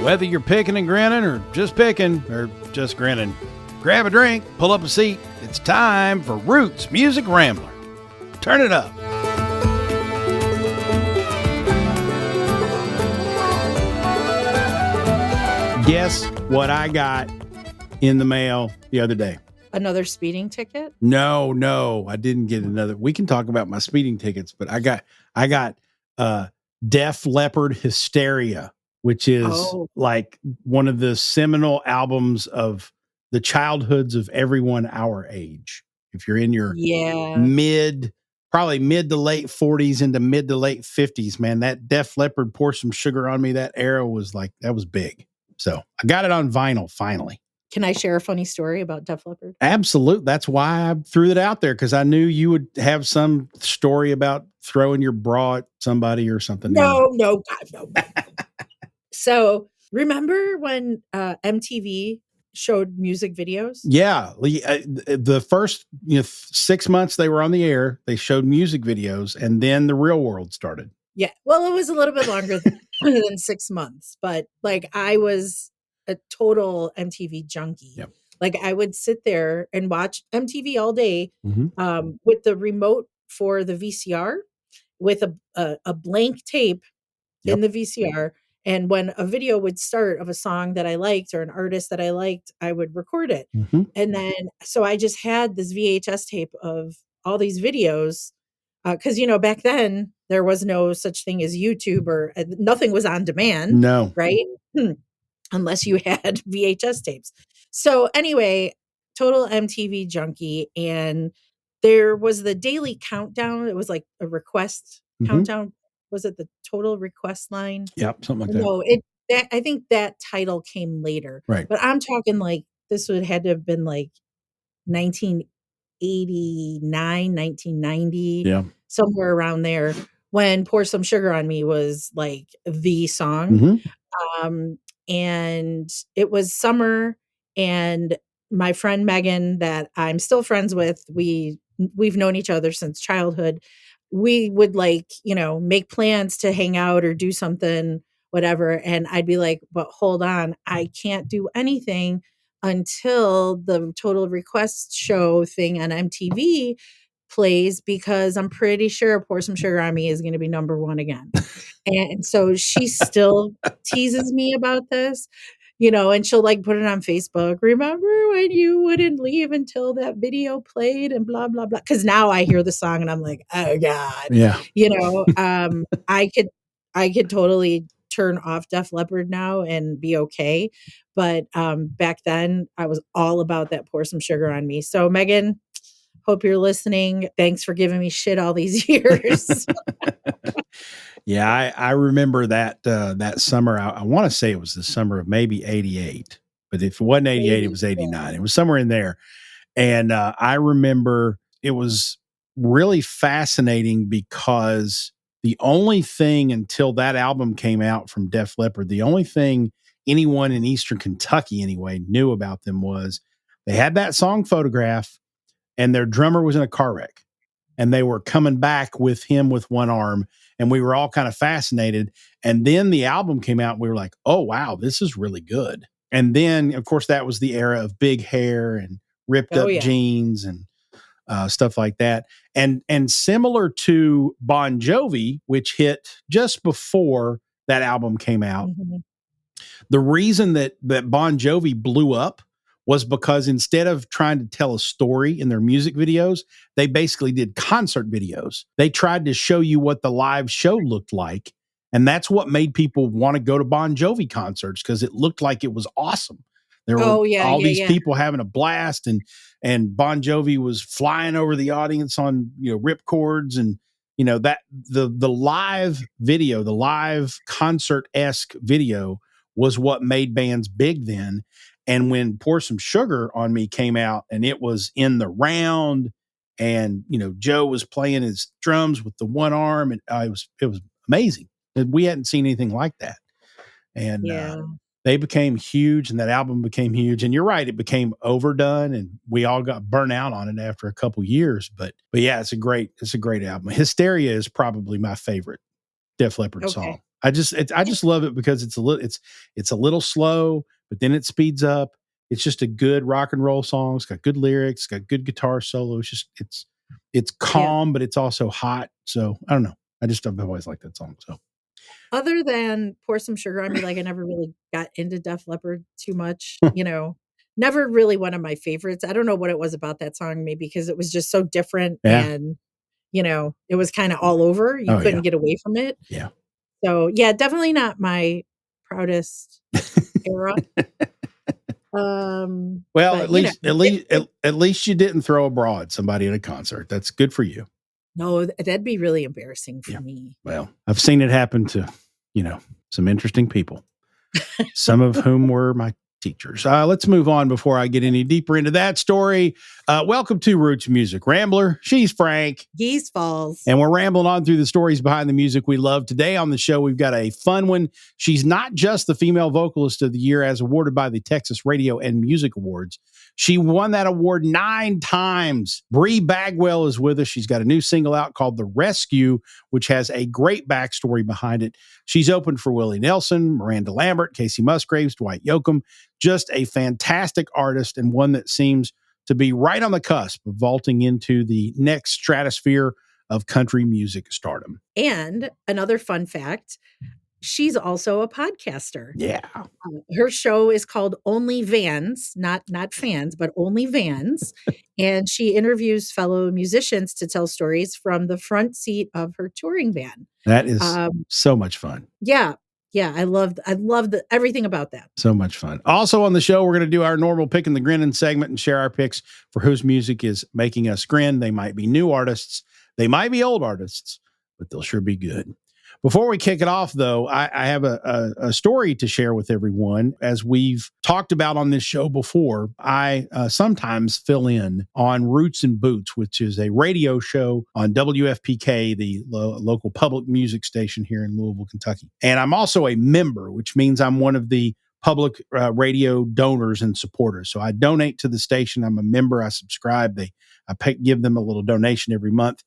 Whether you're picking and grinning or just grinning, grab a drink, pull up a seat. It's time for Roots Music Rambler. Turn it up. Guess what I got in the mail the other day? Another speeding ticket? No, I didn't get another. We can talk about my speeding tickets, but I got Def Leppard Hysteria, which is like one of the seminal albums of the childhoods of everyone our age. If you're in your probably mid to late 40s into mid to late 50s, man, that Def Leppard Pour Some Sugar on Me, that era was big. So I got it on vinyl finally. Can I share a funny story about Def Leppard? Absolutely. That's why I threw it out there, because I knew you would have some story about throwing your bra at somebody or something. No. So remember when MTV showed music videos? Yeah. The first 6 months they were on the air, they showed music videos, and then the real world started. Yeah. Well, it was a little bit longer than 6 months, but like I was a total MTV junkie. Yep. Like I would sit there and watch MTV all day Mm-hmm. with the remote for the VCR with a blank tape in the VCR. And when a video would start of a song that I liked or an artist that I liked, I would record it. Mm-hmm. And then, so I just had this VHS tape of all these videos. Because, back then there was no such thing as YouTube or nothing was on demand. No. Right. Unless you had VHS tapes. So anyway, total MTV junkie. And there was the daily countdown. It was like a request countdown. Was it the total request line? Yep, something like that. No, I think that title came later. Right. But I'm talking like this had to have been like 1989, 1990, somewhere around there, when Pour Some Sugar on Me was like the song. And it was summer, and my friend Megan, that I'm still friends with, we've known each other since childhood. We would make plans to hang out or do something, whatever. And I'd be like, but hold on, I can't do anything until the Total Request show thing on MTV plays, because I'm pretty sure Pour Some Sugar on Me is going to be number one again. And so she still teases me about this, and she'll put it on Facebook. Remember when you wouldn't leave until that video played and blah, blah, blah. Cause now I hear the song and I'm like, oh God, I could totally turn off Def Leppard now and be okay. But back then I was all about that Pour Some Sugar on Me. So Megan, hope you're listening. Thanks for giving me shit all these years. Yeah, I remember that summer. I want to say it was the summer of maybe 88, but if it wasn't 88, it was 89. It was somewhere in there. And I remember it was really fascinating, because the only thing until that album came out from Def Leppard, the only thing anyone in Eastern Kentucky anyway knew about them was they had that song Photograph, and their drummer was in a car wreck, and they were coming back with him with one arm, and we were all kind of fascinated. And then the album came out, and we were like, oh wow, this is really good. And then of course that was the era of big hair and ripped up jeans and stuff like that. And similar to Bon Jovi, which hit just before that album came out. Mm-hmm. The reason that Bon Jovi blew up was because instead of trying to tell a story in their music videos, they basically did concert videos. They tried to show you what the live show looked like. And that's what made people want to go to Bon Jovi concerts, because it looked like it was awesome. There were these people having a blast, and Bon Jovi was flying over the audience on, ripcords, and, that the live video, the live concert-esque video was what made bands big then. And when Pour Some Sugar on Me came out, and it was in the round, and Joe was playing his drums with the one arm, and it was amazing. We hadn't seen anything like that, and they became huge, and that album became huge. And you're right, it became overdone, and we all got burnt out on it after a couple years. But yeah, it's a great album. Hysteria is probably my favorite Def Leppard song. I just love it because it's a little slow, but then it speeds up. It's just a good rock and roll song. It's got good lyrics, it's got good guitar solo. It's Yeah. calm, but it's also hot. So I don't know. I've always liked that song. So Other than Pour Some Sugar on Me, like, I never really got into Def Leppard too much, never really one of my favorites. I don't know what it was about that song, maybe because it was just so different yeah. and, it was kinda all over. You Oh yeah. couldn't get away from it. Yeah. So, yeah, definitely not my proudest era. Well, But, at least at it least it at least you didn't throw a bra at somebody at a concert. That's good for you. no, that'd be really embarrassing for Yeah. me. Well, I've seen it happen to, some interesting people, some of whom were my teachers. Let's move on before I get any deeper into that story. Welcome to Roots Music Rambler. She's Frank. Geese Falls. And we're rambling on through the stories behind the music we love. Today on the show, we've got a fun one. She's not just the Female Vocalist of the Year as awarded by the Texas Radio and Music Awards. She won that award 9 times. Bree Bagwell is with us. She's got a new single out called The Rescue, which has a great backstory behind it. She's opened for Willie Nelson, Miranda Lambert, Casey Musgraves, Dwight Yoakam. Just a fantastic artist and one that seems to be right on the cusp of vaulting into the next stratosphere of country music stardom. And another fun fact, she's also a podcaster. Yeah. Her show is called Only Vans, not fans, but Only Vans. And she interviews fellow musicians to tell stories from the front seat of her touring van. That is so much fun. Yeah. Yeah. I loved everything about that. So much fun. Also on the show, we're going to do our normal Pickin the Grinnin segment and share our picks for whose music is making us grin. They might be new artists. They might be old artists, but they'll sure be good. Before we kick it off, though, I have a story to share with everyone. As we've talked about on this show before, I sometimes fill in on Roots and Boots, which is a radio show on WFPK, the local public music station here in Louisville, Kentucky. And I'm also a member, which means I'm one of the public radio donors and supporters. So I donate to the station. I'm a member. I subscribe. Give them a little donation every month.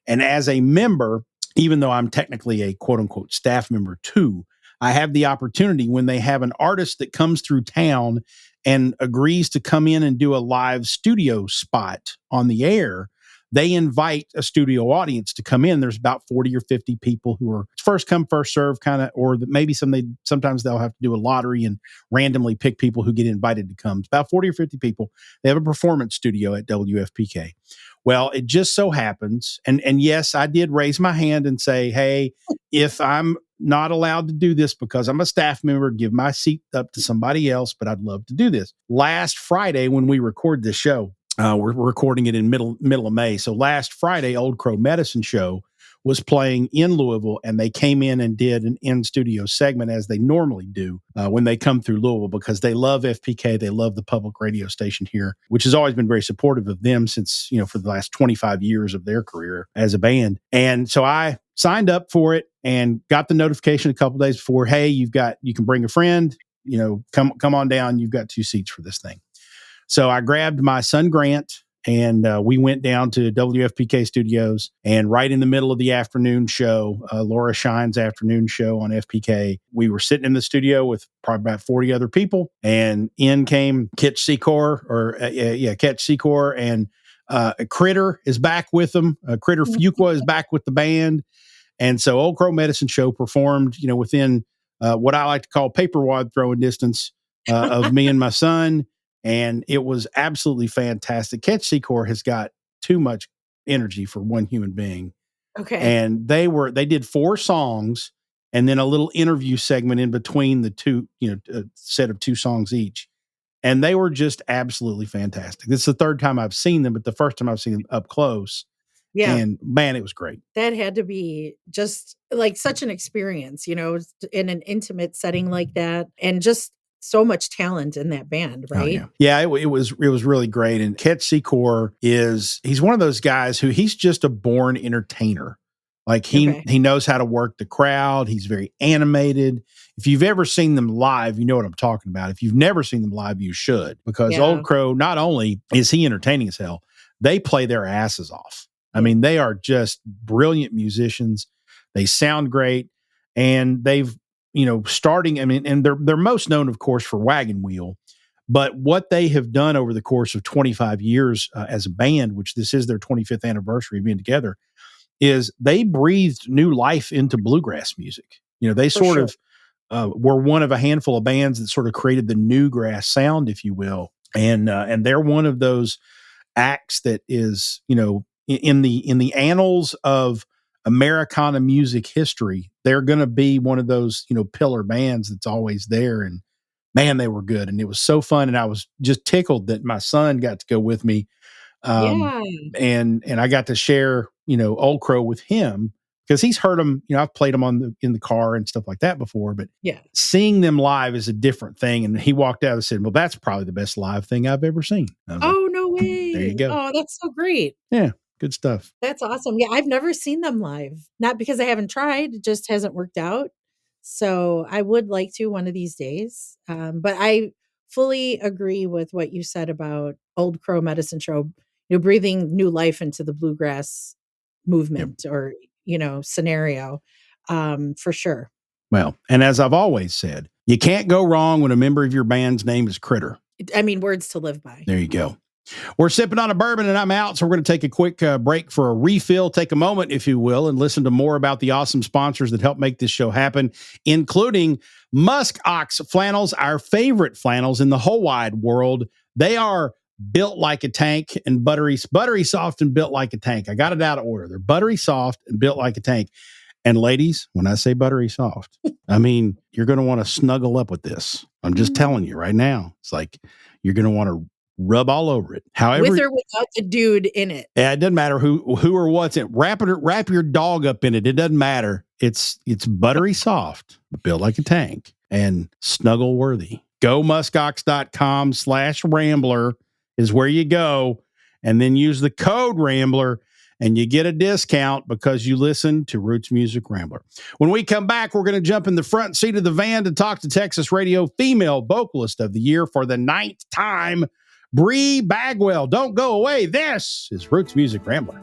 And as a member, even though I'm technically a quote unquote staff member too, I have the opportunity when they have an artist that comes through town and agrees to come in and do a live studio spot on the air. They invite a studio audience to come in. There's about 40 or 50 people who are first come, first serve kind of, or maybe sometimes they'll have to do a lottery and randomly pick people who get invited to come. It's about 40 or 50 people. They have a performance studio at WFPK. Well, it just so happens, and yes, I did raise my hand and say, hey, if I'm not allowed to do this because I'm a staff member, give my seat up to somebody else, but I'd love to do this. Last Friday, when we record this show, we're recording it in middle of May. So last Friday, Old Crow Medicine Show was playing in Louisville, and they came in and did an in-studio segment as they normally do when they come through Louisville, because they love FPK. They love the public radio station here, which has always been very supportive of them since, for the last 25 years of their career as a band. And so I signed up for it and got the notification a couple days before, hey, you can bring a friend, come on down. You've got 2 seats for this thing. So I grabbed my son Grant, and we went down to WFPK studios, and right in the middle of the afternoon show, Laura Shine's afternoon show on FPK, we were sitting in the studio with probably about 40 other people, and in came Ketch Secor, and Critter is back with them. Critter Fuqua is back with the band. And so Old Crow Medicine Show performed, within what I like to call paper wad throwing distance of me and my son. And it was absolutely fantastic. Ketch Secor has got too much energy for one human being. Okay. And they did 4 songs and then a little interview segment in between the two, a set of 2 songs each. And they were just absolutely fantastic. This is the 3rd time I've seen them, but the first time I've seen them up close. Yeah. And man, it was great. That had to be just like such an experience, in an intimate setting like that. And just so much talent in that band, right? Oh, yeah. It was really great. And Ketch Secor he's one of those guys who he's just a born entertainer. Like he knows how to work the crowd. He's very animated. If you've ever seen them live, you know what I'm talking about. If you've never seen them live, you should, because Old Crow, not only is he entertaining as hell, they play their asses off. I mean, they are just brilliant musicians. They sound great. and they've, starting, I mean, and they're most known, of course, for Wagon Wheel. But what they have done over the course of 25 years as a band, which this is their 25th anniversary of being together, is they breathed new life into bluegrass music. They For sort sure. of were one of a handful of bands that sort of created the newgrass sound, if you will. And they're one of those acts that is, in the annals of Americana music history, they're going to be one of those, pillar bands that's always there. And man, they were good. And it was so fun. And I was just tickled that my son got to go with me. Um, Yeah. and I got to share, Old Crow with him because he's heard them, I've played them in the car and stuff like that before, but Yeah. seeing them live is a different thing. And he walked out and said, well, that's probably the best live thing I've ever seen. I was like, Oh, no there you way. go. Oh, that's so great. Yeah. Good stuff. That's awesome. Yeah, I've never seen them live. Not because I haven't tried, it just hasn't worked out. So I would like to one of these days. But I fully agree with what you said about Old Crow Medicine Show, breathing new life into the bluegrass movement or, scenario, for sure. Well, and as I've always said, you can't go wrong when a member of your band's name is Critter. I mean, words to live by. There you go. We're sipping on a bourbon and I'm out. So we're going to take a quick break for a refill. Take a moment, if you will, and listen to more about the awesome sponsors that help make this show happen, including Musk Ox Flannels, our favorite flannels in the whole wide world. They are built like a tank and buttery soft and built like a tank. I got it out of order. They're buttery soft and built like a tank. And ladies, when I say buttery soft, I mean, you're going to want to snuggle up with this. I'm just telling you right now. It's like you're going to want to rub all over it. However, with or without the dude in it. Yeah, it doesn't matter who or what's in it. Wrap your dog up in it. It doesn't matter. It's buttery soft, built like a tank, and snuggle worthy. Go muskox.com/Rambler is where you go, and then use the code Rambler and you get a discount because you listen to Roots Music Rambler. When we come back, we're going to jump in the front seat of the van to talk to Texas Radio Female Vocalist of the Year for the 9th time, Bree Bagwell. Don't go away. This is Roots Music Rambler.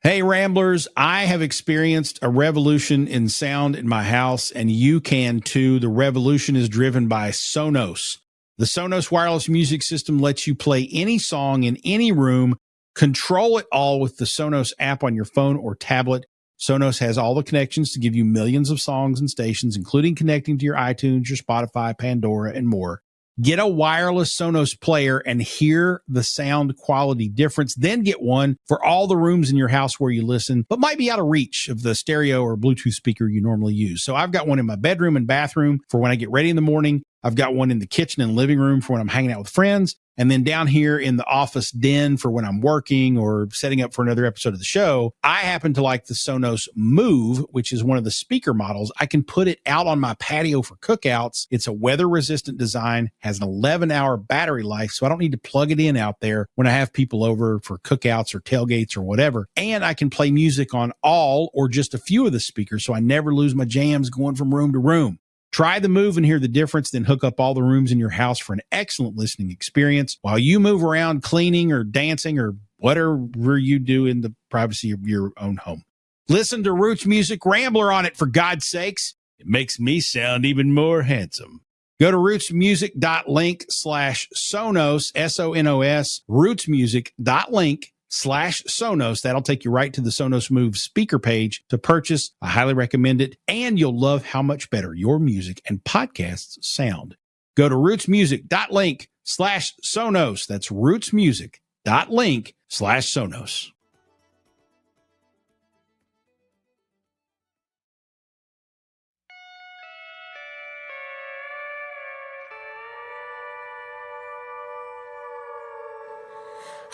Hey, Ramblers, I have experienced a revolution in sound in my house, and you can too. The revolution is driven by Sonos. The Sonos wireless music system lets you play any song in any room, control it all with the Sonos app on your phone or tablet. Sonos has all the connections to give you millions of songs and stations, including connecting to your iTunes, your Spotify, Pandora, and more. Get a wireless Sonos player and hear the sound quality difference. Then get one for all the rooms in your house where you listen, but might be out of reach of the stereo or Bluetooth speaker you normally use. So I've got one in my bedroom and bathroom for when I get ready in the morning. I've got one in the kitchen and living room for when I'm hanging out with friends. And then down here in the office den for when I'm working or setting up for another episode of the show. I happen to like the Sonos Move, which is one of the speaker models. I can put it out on my patio for cookouts. It's a weather-resistant design, has an 11-hour battery life, so I don't need to plug it in out there when I have people over for cookouts or tailgates or whatever. And I can play music on all or just a few of the speakers, so I never lose my jams going from room to room. Try the Move and hear the difference, then hook up all the rooms in your house for an excellent listening experience while you move around cleaning or dancing or whatever you do in the privacy of your own home. Listen to Roots Music Rambler on it, for God's sakes. It makes me sound even more handsome. Go to rootsmusic.link/Sonos, S-O-N-O-S, rootsmusic.link/Sonos. That'll take you right to the Sonos Move speaker page to purchase. I highly recommend it, and you'll love how much better your music and podcasts sound. Go to rootsmusic.link/Sonos. That's rootsmusic.link/Sonos.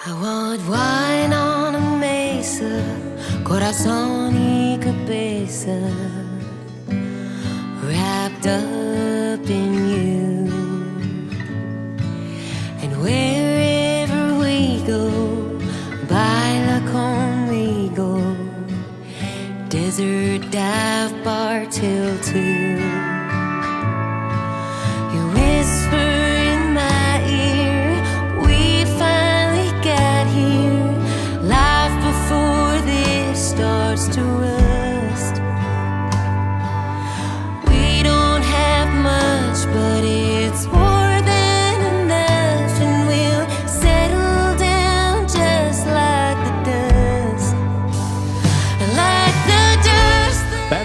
I want wine on a mesa, Corazon Y Cabeza, wrapped up in you. And wherever we go, baila conmigo, desert dive bar till 2.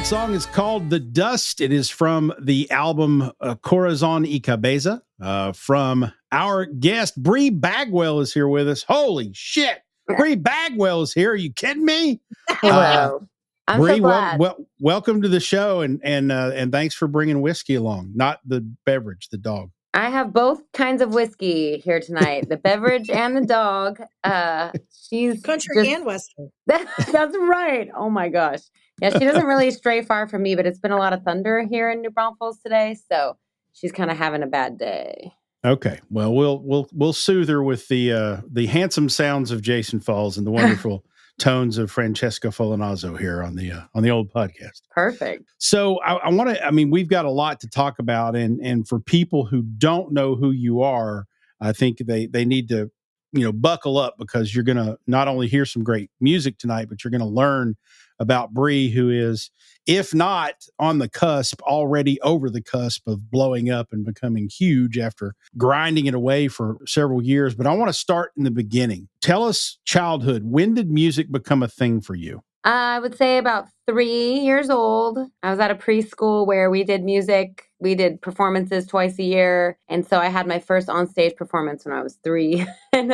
That song is called The Dust. It is from the album Corazon Y Cabeza. From our guest, Bree Bagwell is here with us. Holy shit. Bree Bagwell is here. Are you kidding me? Hello. I'm Bree, so glad. welcome to the show, and thanks for bringing whiskey along. Not the beverage, the dog. I have both kinds of whiskey here tonight, the beverage and the dog. She's Country and Western. That's right. Oh my gosh. Yeah, she doesn't really stray far from me, but it's been a lot of thunder here in New Braunfels today, so she's kind of having a bad day. Okay. Well, we'll soothe her with the handsome sounds of Jason Falls and the wonderful tones of Francesca Folinazzo here on the old podcast. Perfect. So I want to, we've got a lot to talk about, and for people who don't know who you are, I think they need to, buckle up, because you're going to not only hear some great music tonight, but you're going to learn about Bree, who is, if not on the cusp, already over the cusp of blowing up and becoming huge after grinding it away for several years. But I want to start in the beginning. Tell us childhood. When did music become a thing for you? I would say about 3 years old. I was at a preschool where we did music. We did performances twice a year. And so I had my first onstage performance when I was 3. And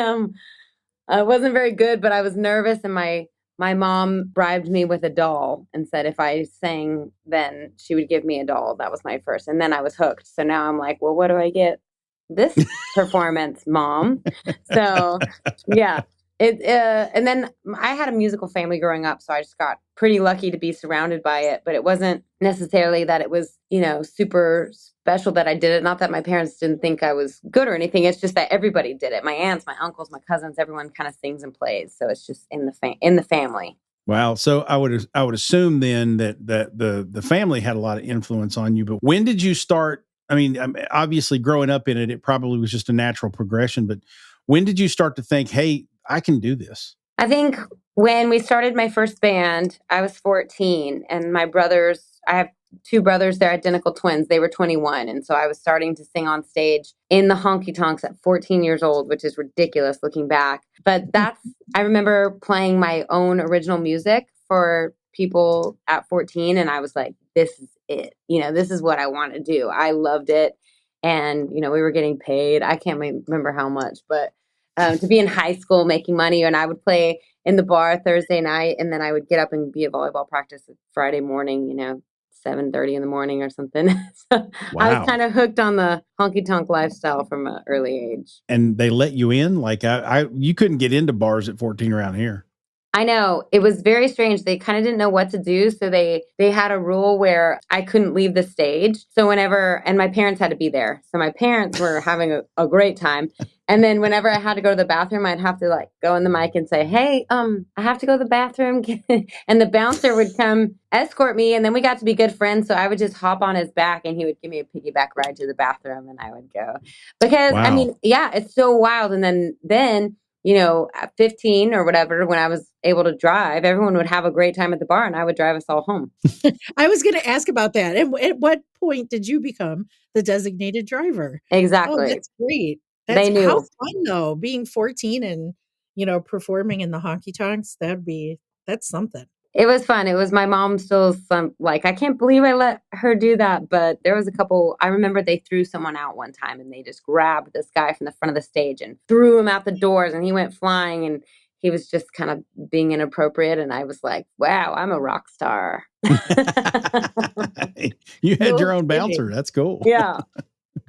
I wasn't very good, but I was nervous. And my mom bribed me with a doll and said if I sang, then she would give me a doll. That was my first. And then I was hooked. So now I'm like, well, what do I get this performance, Mom? So, yeah. And then I had a musical family growing up, so I just got pretty lucky to be surrounded by it. But it wasn't necessarily that it was, super special that I did it. Not that my parents didn't think I was good or anything. It's just that everybody did it. My aunts, my uncles, my cousins, everyone kind of sings and plays. So it's just in the family. Wow. So I would assume then that the family had a lot of influence on you. But when did you start? Obviously growing up in it, it probably was just a natural progression. But when did you start to think, hey, I can do this? I think when we started my first band, I was 14, and my brothers, I have 2 brothers, they're identical twins. They were 21. And so I was starting to sing on stage in the honky tonks at 14 years old, which is ridiculous looking back. But I remember playing my own original music for people at 14. And I was like, this is it. This is what I want to do. I loved it. And, we were getting paid. I can't remember how much, but to be in high school making money. And I would play in the bar Thursday night, and then I would get up and be at volleyball practice Friday morning, 7:30 in the morning or something. So wow. I was kind of hooked on the honky tonk lifestyle from an early age. And they let you in? Like you couldn't get into bars at 14 around here. I know. It was very strange. They kind of didn't know what to do. So they had a rule where I couldn't leave the stage. So and my parents had to be there. So my parents were having a great time. And then whenever I had to go to the bathroom, I'd have to go in the mic and say, hey, I have to go to the bathroom. And the bouncer would come escort me. And then we got to be good friends. So I would just hop on his back and he would give me a piggyback ride to the bathroom and I would go. Because, wow. It's so wild. And then at 15 or whatever, when I was able to drive, everyone would have a great time at the bar and I would drive us all home. I was going to ask about that. And at what point did you become the designated driver? Exactly. Oh, that's great. They knew. How fun though, being 14 and, performing in the honky tonks. That's something. It was fun. It was my mom still I can't believe I let her do that. But there was a couple, I remember they threw someone out one time and they just grabbed this guy from the front of the stage and threw him out the doors and he went flying and he was just kind of being inappropriate. And I was like, wow, I'm a rock star. You had your own bouncer. That's cool. Yeah.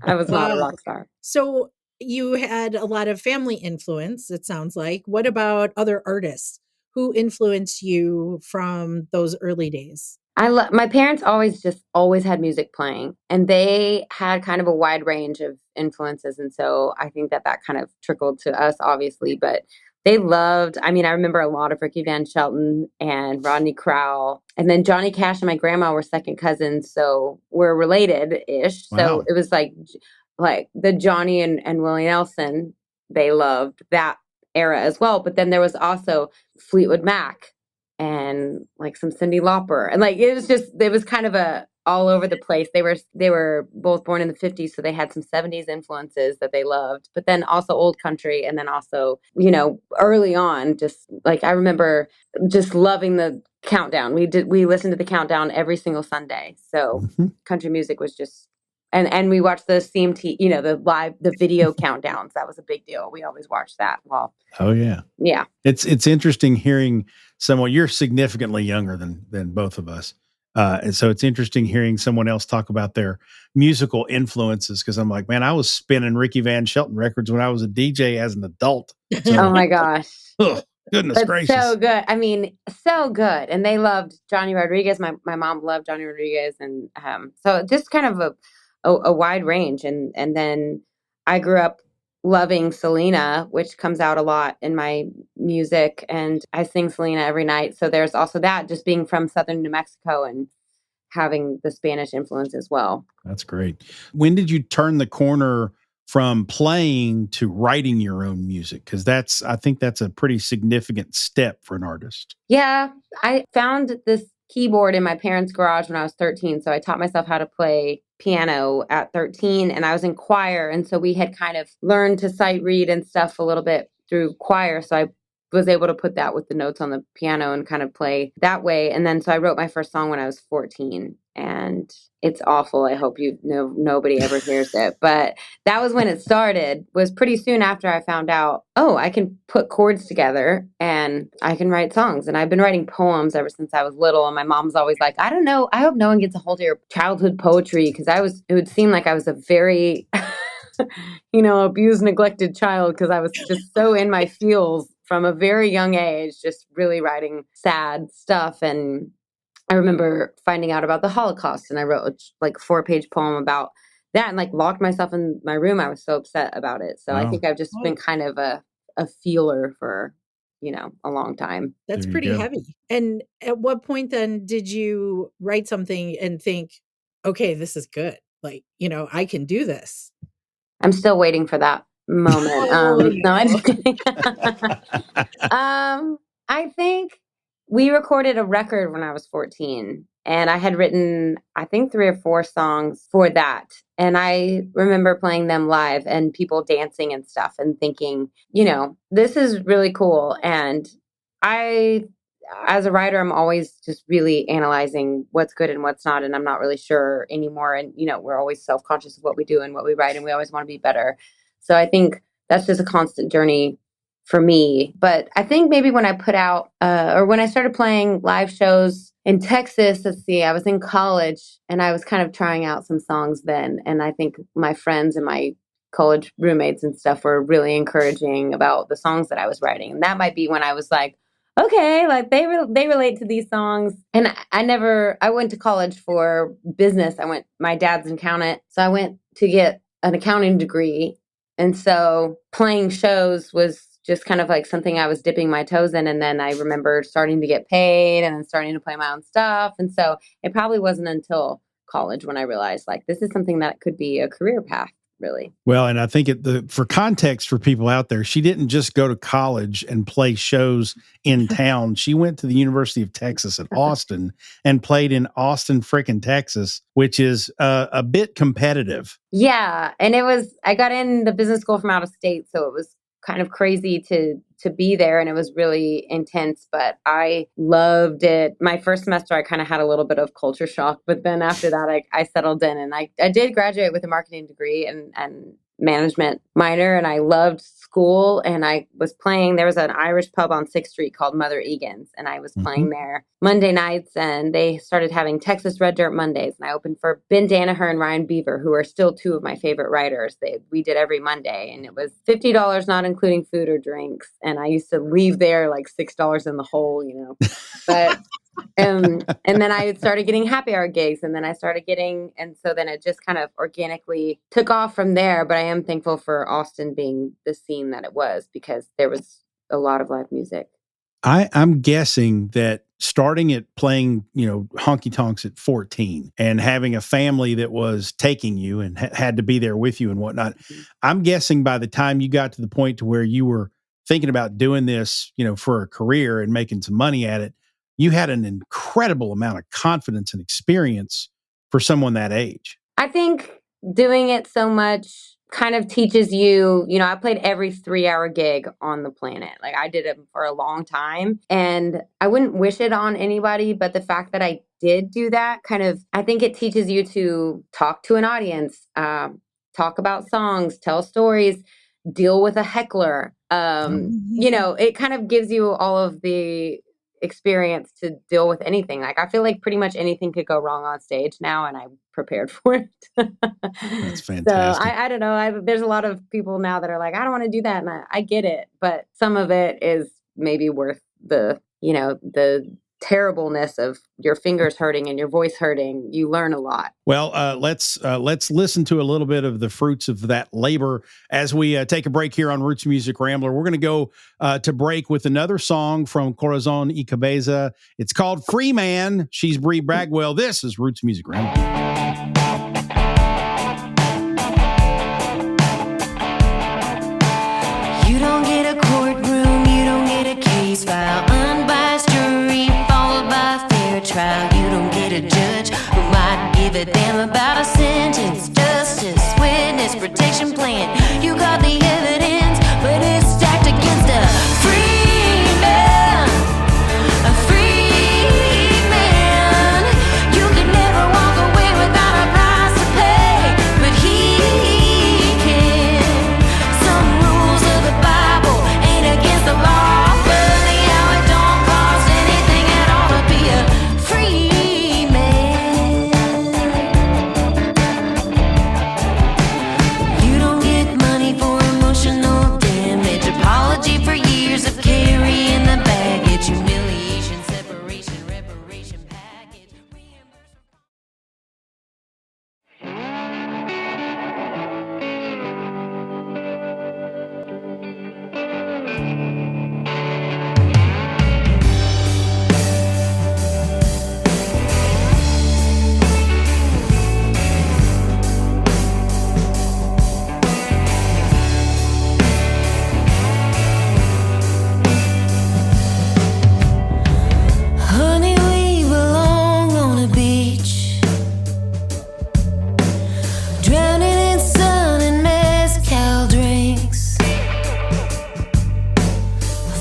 I was not a rock star. So you had a lot of family influence, it sounds like. What about other artists? Who influenced you from those early days? My parents always had music playing, and they had kind of a wide range of influences. And so I think that kind of trickled to us, obviously, but they loved, I remember a lot of Ricky Van Shelton and Rodney Crowell, and then Johnny Cash and my grandma were second cousins. So we're related-ish. Wow. So it was like the Johnny and Willie Nelson, they loved that era as well. But then there was also Fleetwood Mac and some Cyndi Lauper. And it was kind of all over the place. They were both born in the 50s, so they had some 70s influences that they loved, but then also old country, and then also, early on, just like I remember just loving the countdown. We listened to the countdown every single Sunday. So country music was just, and we watched the CMT, the video countdowns. That was a big deal. We always watched that. Well, oh yeah. Yeah. It's interesting hearing someone. You're significantly younger than both of us. And so it's interesting hearing someone else talk about their musical influences, because I'm like, man, I was spinning Ricky Van Shelton records when I was a DJ as an adult. So, oh my gosh. Goodness gracious. So good. I mean, so good. And they loved Johnny Rodriguez. My mom loved Johnny Rodriguez. And so just kind of a wide range. And then I grew up loving Selena, which comes out a lot in my music. And I sing Selena every night. So there's also that, just being from Southern New Mexico and having the Spanish influence as well. That's great. When did you turn the corner from playing to writing your own music? Because I think that's a pretty significant step for an artist. Yeah, I found this keyboard in my parents' garage when I was 13. So I taught myself how to play piano at 13, and I was in choir. And so we had kind of learned to sight read and stuff a little bit through choir. So I was able to put that with the notes on the piano and kind of play that way. And then so I wrote my first song when I was 14, and it's awful. I hope nobody ever hears it. But that was when it started, was pretty soon after I found out, I can put chords together and I can write songs. And I've been writing poems ever since I was little. And my mom's always like, I don't know, I hope no one gets a hold of your childhood poetry, because it would seem like I was a very, abused, neglected child, because I was just so in my feels from a very young age, just really writing sad stuff. And I remember finding out about the Holocaust, and I wrote a 4-page poem about that, and locked myself in my room. I was so upset about it. So I think I've just been kind of a feeler for, a long time. That's pretty heavy. And at what point then did you write something and think, okay, this is good. I can do this? I'm still waiting for that moment. No, I'm just kidding. I think we recorded a record when I was 14, and I had written, I think, 3 or 4 songs for that. And I remember playing them live and people dancing and stuff, and thinking, this is really cool. And as a writer, I'm always just really analyzing what's good and what's not. And I'm not really sure anymore. And, we're always self-conscious of what we do and what we write, and we always want to be better. So I think that's just a constant journey for me. But I think maybe when I put out, or when I started playing live shows in Texas, I was in college, and I was kind of trying out some songs then. And I think my friends and my college roommates and stuff were really encouraging about the songs that I was writing. And that might be when I was like, okay, they relate to these songs. And I went to college for business. My dad's an accountant, so I went to get an accounting degree. And so playing shows was just kind of something I was dipping my toes in. And then I remember starting to get paid and then starting to play my own stuff. And so it probably wasn't until college when I realized this is something that could be a career path. Really. Well, and I think for context for people out there, she didn't just go to college and play shows in town. She went to the University of Texas at Austin and played in Austin, frickin' Texas, which is a bit competitive. Yeah. And I got in the business school from out of state. So it was kind of crazy to be there, and it was really intense, but I loved it. My first semester, I kind of had a little bit of culture shock, but then after that, I settled in, and I did graduate with a marketing degree and management minor, and I loved school. And I was playing, there was an Irish pub on 6th Street called Mother Egan's, and I was playing there Monday nights, and they started having Texas Red Dirt Mondays, and I opened for Ben Danaher and Ryan Beaver, who are still 2 of my favorite writers. We did every Monday, and it was $50, not including food or drinks, and I used to leave there $6 in the hole, but and then I started getting happy hour gigs, and then and so then it just kind of organically took off from there. But I am thankful for Austin being the scene that it was, because there was a lot of live music. I'm guessing that starting at playing, honky tonks at 14 and having a family that was taking you and had to be there with you and whatnot, I'm guessing by the time you got to the point to where you were thinking about doing this, for a career and making some money at it, you had an incredible amount of confidence and experience for someone that age? I think doing it so much kind of teaches you, I played every 3-hour gig on the planet. Like I did it for a long time, and I wouldn't wish it on anybody, but the fact that I did do that I think it teaches you to talk to an audience, talk about songs, tell stories, deal with a heckler. It kind of gives you all of the experience to deal with anything. Like I feel like pretty much anything could go wrong on stage now, and I'm prepared for it. That's fantastic. So I don't know. There's a lot of people now that are like, I don't want to do that, and I get it, but some of it is maybe worth the terribleness of your fingers hurting and your voice hurting. You learn a lot. Well, let's listen to a little bit of the fruits of that labor as we take a break here on Roots Music Rambler. We're going to go to break with another song from Corazon Y Cabeza. It's called Free Man. She's Bree Bagwell. This is Roots Music Rambler. You don't get a courtroom, you don't get a case file, unbiased jury followed by fair trial. You don't get a judge who might give a damn about a sentence, justice, witness protection plan. You got the evidence, but it's stacked against a free man. A free man. You could never walk away without a price to pay, but he can. Some rules of the Bible ain't against the law, but anyhow it don't cost anything at all to be a free man. You don't get money for emotional damage, apology for years of carrying the baggage, humiliation, separation, reparation package, reimbursement. Honey, we belong on a beach, drowning in sun and mezcal drinks,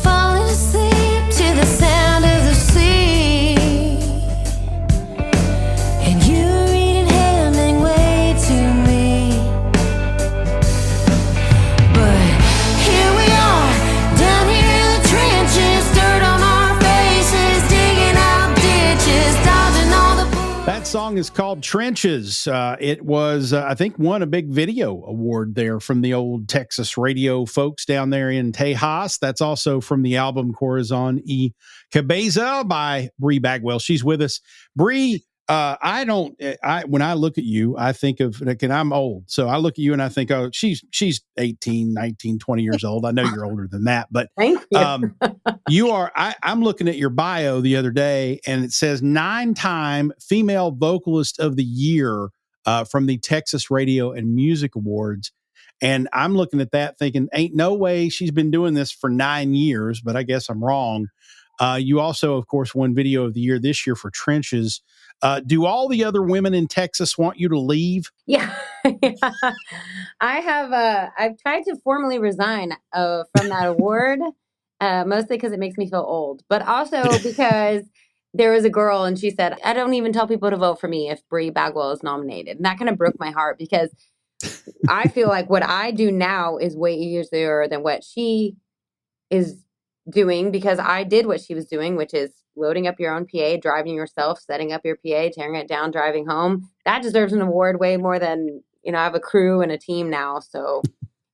falling asleep to the sound of the sea, and you reading Hemingway to me. But here we are, down here in the trenches, dirt on our faces, digging out ditches, dodging all the bullets. That song is called Trenches. It was, I think, won a big video award there from the old Texas radio folks down there in Tejas. That's also from the album Corazon Y Cabeza by Bree Bagwell. She's with us. Bree, when I look at you, I think of, and I'm old, so I look at you and I think, oh, she's 18, 19, 20 years old. I know you're older than that, but Thank you. you are, I'm looking at your bio the other day, and it says 9-time Female Vocalist of the Year from the Texas Radio and Music Awards. And I'm looking at that thinking, ain't no way she's been doing this for 9 years, but I guess I'm wrong. You also, of course, won Video of the Year this year for Trenches. Do all the other women in Texas want you to leave? Yeah. I've tried to formally resign from that award, mostly because it makes me feel old, but also because there was a girl and she said, I don't even tell people to vote for me if Bree Bagwell is nominated. And that kind of broke my heart because I feel like what I do now is way easier than what she is doing, because I did what she was doing, which is loading up your own PA, driving yourself, setting up your PA, tearing it down, driving home. That deserves an award way more than, I have a crew and a team now. So,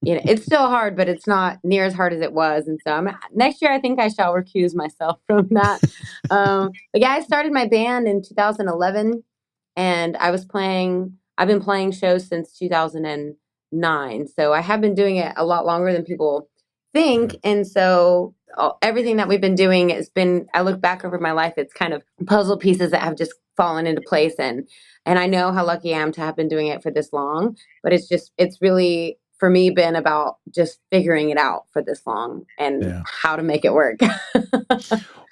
it's still hard, but it's not near as hard as it was. And so next year, I think I shall recuse myself from that. But yeah, I started my band in 2011 and I've been playing shows since 2009. So I have been doing it a lot longer than people think. And so everything that we've been doing has been, I look back over my life, it's kind of puzzle pieces that have just fallen into place. And I know how lucky I am to have been doing it for this long, but it's really for me been about just figuring it out for this long and how to make it work.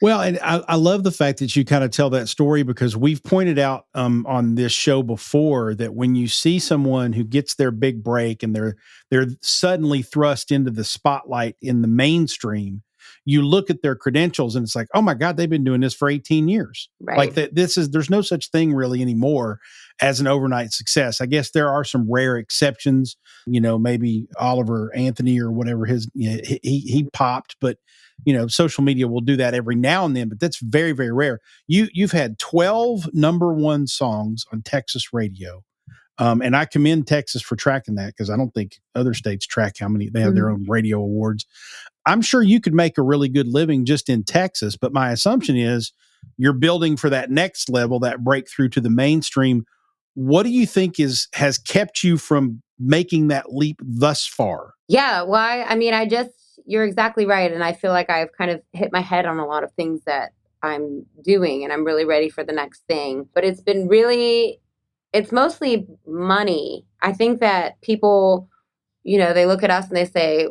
Well, and I love the fact that you kind of tell that story, because we've pointed out on this show before that when you see someone who gets their big break and they're suddenly thrust into the spotlight in the mainstream, you look at their credentials and it's like, oh my God, they've been doing this for 18 years. Right. Like that, there's no such thing really anymore as an overnight success. I guess there are some rare exceptions, maybe Oliver Anthony or whatever he popped, but social media will do that every now and then, but that's very, very rare. You've had 12 number one songs on Texas radio. And I commend Texas for tracking that, because I don't think other states track how many they have their own radio awards. I'm sure you could make a really good living just in Texas, but my assumption is you're building for that next level, that breakthrough to the mainstream. What do you think has kept you from making that leap thus far? Yeah, well, you're exactly right. And I feel like I've kind of hit my head on a lot of things that I'm doing, and I'm really ready for the next thing. But it's mostly money. I think that people, they look at us and they say,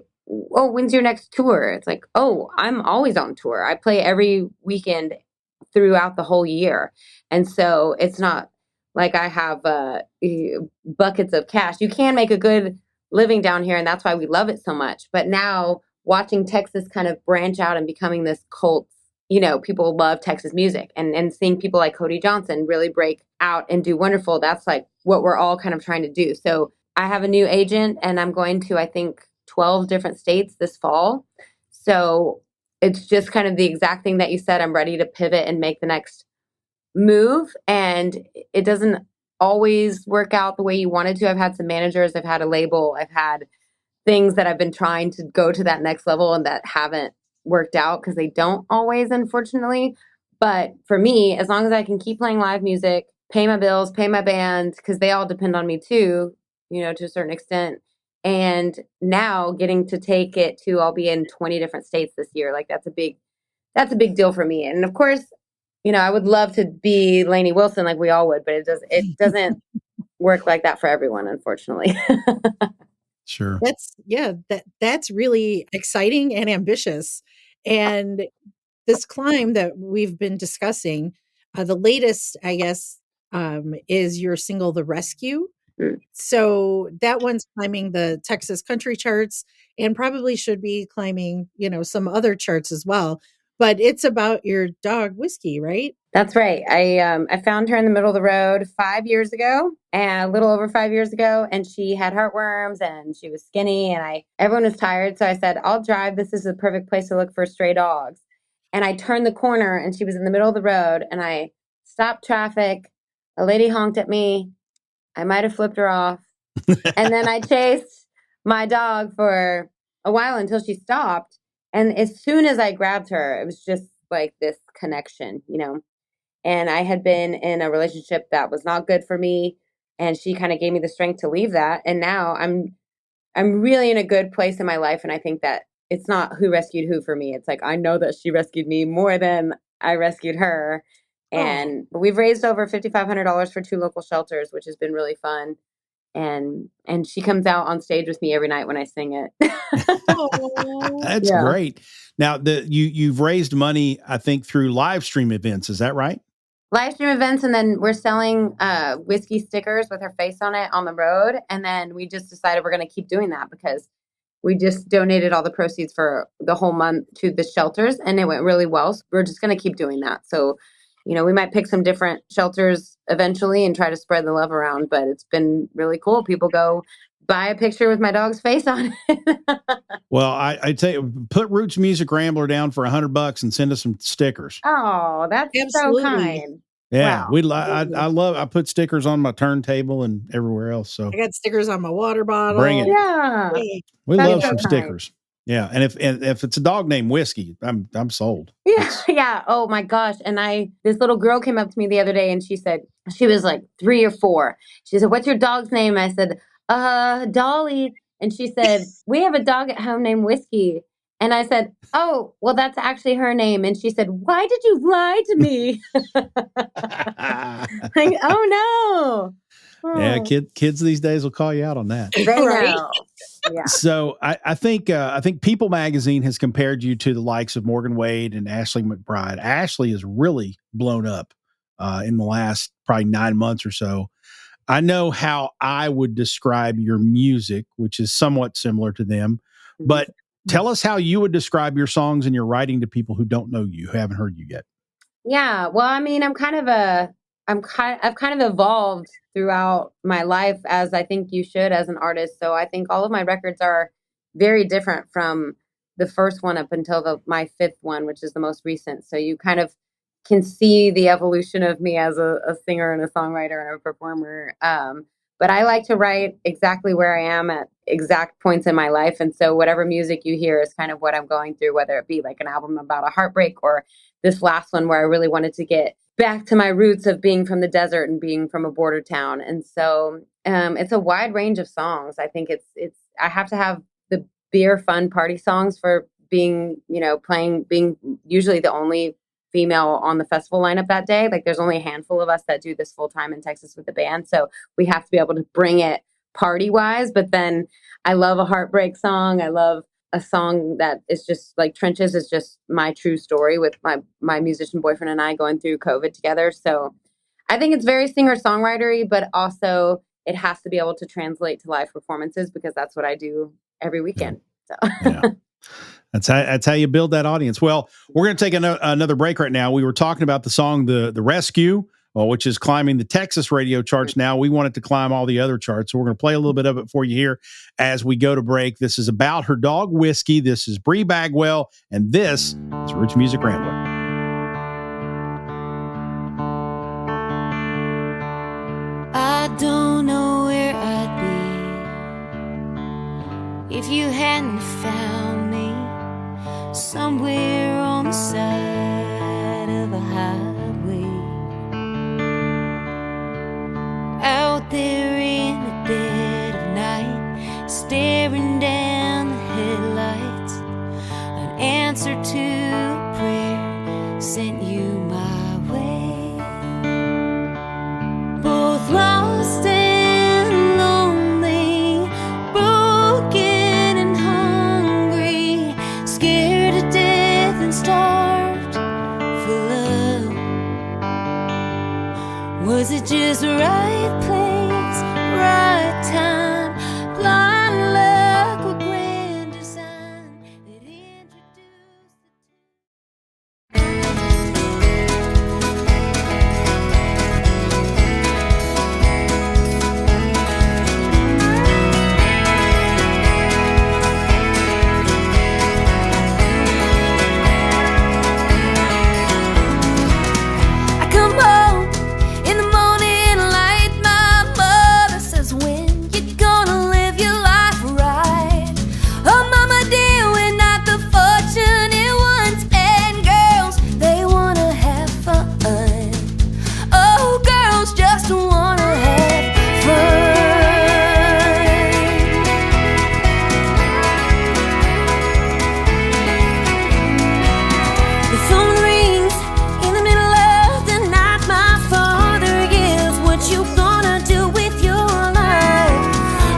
oh, when's your next tour? It's like, oh, I'm always on tour. I play every weekend throughout the whole year. And so it's not like I have buckets of cash. You can make a good living down here, and that's why we love it so much. But now watching Texas kind of branch out and becoming this cult, people love Texas music, and seeing people like Cody Johnson really break out and do wonderful. That's like what we're all kind of trying to do. So I have a new agent, and I'm going to, I think, 12 different states this fall. So it's just kind of the exact thing that you said. I'm ready to pivot and make the next move. And it doesn't always work out the way you wanted to. I've had some managers, I've had a label, I've had things that I've been trying to go to that next level and that haven't worked out, because they don't always, unfortunately. But for me, as long as I can keep playing live music, pay my bills, pay my band, because they all depend on me too, to a certain extent. And now getting to take it to, I'll be in 20 different states this year. Like that's a big deal for me. And of course, I would love to be Lainey Wilson like we all would, but it doesn't work like that for everyone, unfortunately. Sure. That's really exciting and ambitious. And this climb that we've been discussing, the latest, I guess, is your single, The Rescue. So that one's climbing the Texas country charts and probably should be climbing, some other charts as well. But it's about your dog, Whiskey, right? That's right. I found her in the middle of the road 5 years ago, and a little over 5 years ago, and she had heartworms and she was skinny, and everyone was tired. So I said, I'll drive. This is the perfect place to look for stray dogs. And I turned the corner and she was in the middle of the road, and I stopped traffic. A lady honked at me. I might have flipped her off. And then I chased my dog for a while until she stopped. And as soon as I grabbed her, it was just like this connection, And I had been in a relationship that was not good for me, and she kind of gave me the strength to leave that. And now I'm really in a good place in my life, and I think that it's not who rescued who for me. It's like I know that she rescued me more than I rescued her. And we've raised over $5,500 for 2 local shelters, which has been really fun. And she comes out on stage with me every night when I sing it. That's great. Now you've raised money, I think, through live stream events. Is that right? Live stream events, and then we're selling Whiskey stickers with her face on it on the road. And then we just decided we're going to keep doing that because we just donated all the proceeds for the whole month to the shelters, and it went really well. So we're just going to keep doing that. So, we might pick some different shelters eventually and try to spread the love around, but it's been really cool. People go buy a picture with my dog's face on it. Well, I tell you, put Roots Music Rambler down for $100 and send us some stickers. Oh, that's Absolutely. so kind. Yeah, Wow. I put stickers on my turntable and everywhere else. So I got stickers on my water bottle. Bring it. Yeah. We That's love so some kind. stickers. Yeah, and if it's a dog named Whiskey, I'm sold. Yeah. Oh my gosh. And this little girl came up to me the other day, and she said, she was like 3 or 4. She said, "What's your dog's name?" I said, Dolly. And she said, "We have a dog at home named Whiskey." And I said, "Oh, well, that's actually her name." And she said, "Why did you lie to me?" Like, oh no. Yeah, kids these days will call you out on that. They Right? know. Yeah. So I think People Magazine has compared you to the likes of Morgan Wade and Ashley McBride. Ashley has really blown up in the last probably 9 months or so. I know how I would describe your music, which is somewhat similar to them, but tell us how you would describe your songs and your writing to people who don't know you, who haven't heard you yet. Yeah. Well, I mean, I've kind of evolved throughout my life, as I think you should as an artist. So I think all of my records are very different from the first one up until my fifth one, which is the most recent. So you kind of can see the evolution of me as a singer and a songwriter and a performer. But I like to write exactly where I am at exact points in my life. And so whatever music you hear is kind of what I'm going through, whether it be like an album about a heartbreak or this last one where I really wanted to get back to my roots of being from the desert and being from a border town. And so it's a wide range of songs. I think I have to have the beer fun party songs for being usually the only female on the festival lineup that day. Like there's only a handful of us that do this full time in Texas with the band. So we have to be able to bring it party wise. But then I love a heartbreak song. I love a song that is just like Trenches is just my true story with my musician boyfriend and I going through COVID together. So I think it's very singer-songwritery, but also it has to be able to translate to live performances because that's what I do every weekend. So Yeah. That's how you build that audience. Well, we're going to take another break right now. We were talking about the song The Rescue, which is climbing the Texas radio charts now. We want it to climb all the other charts. So we're going to play a little bit of it for you here as we go to break. This is About Her Dog Whiskey. This is Bree Bagwell, and this is Rich Music Rambler. I don't know where I'd be if you hadn't found me somewhere on the side of a highway, out there in the dead of night, staring down the headlights, an answer to a prayer sent you my way. Both lost and lonely, broken and hungry, scared to death and starved for love. Was it just right place, right time, blind luck or grand design that introduced I come home in the morning light. My mother says, when you gonna live your life right? Oh, mama dear, we're not the fortunate ones. And girls, they wanna have fun. Oh, girls just wanna have fun. The phone rings in the middle of the night. My father yells, what you gonna do with your life?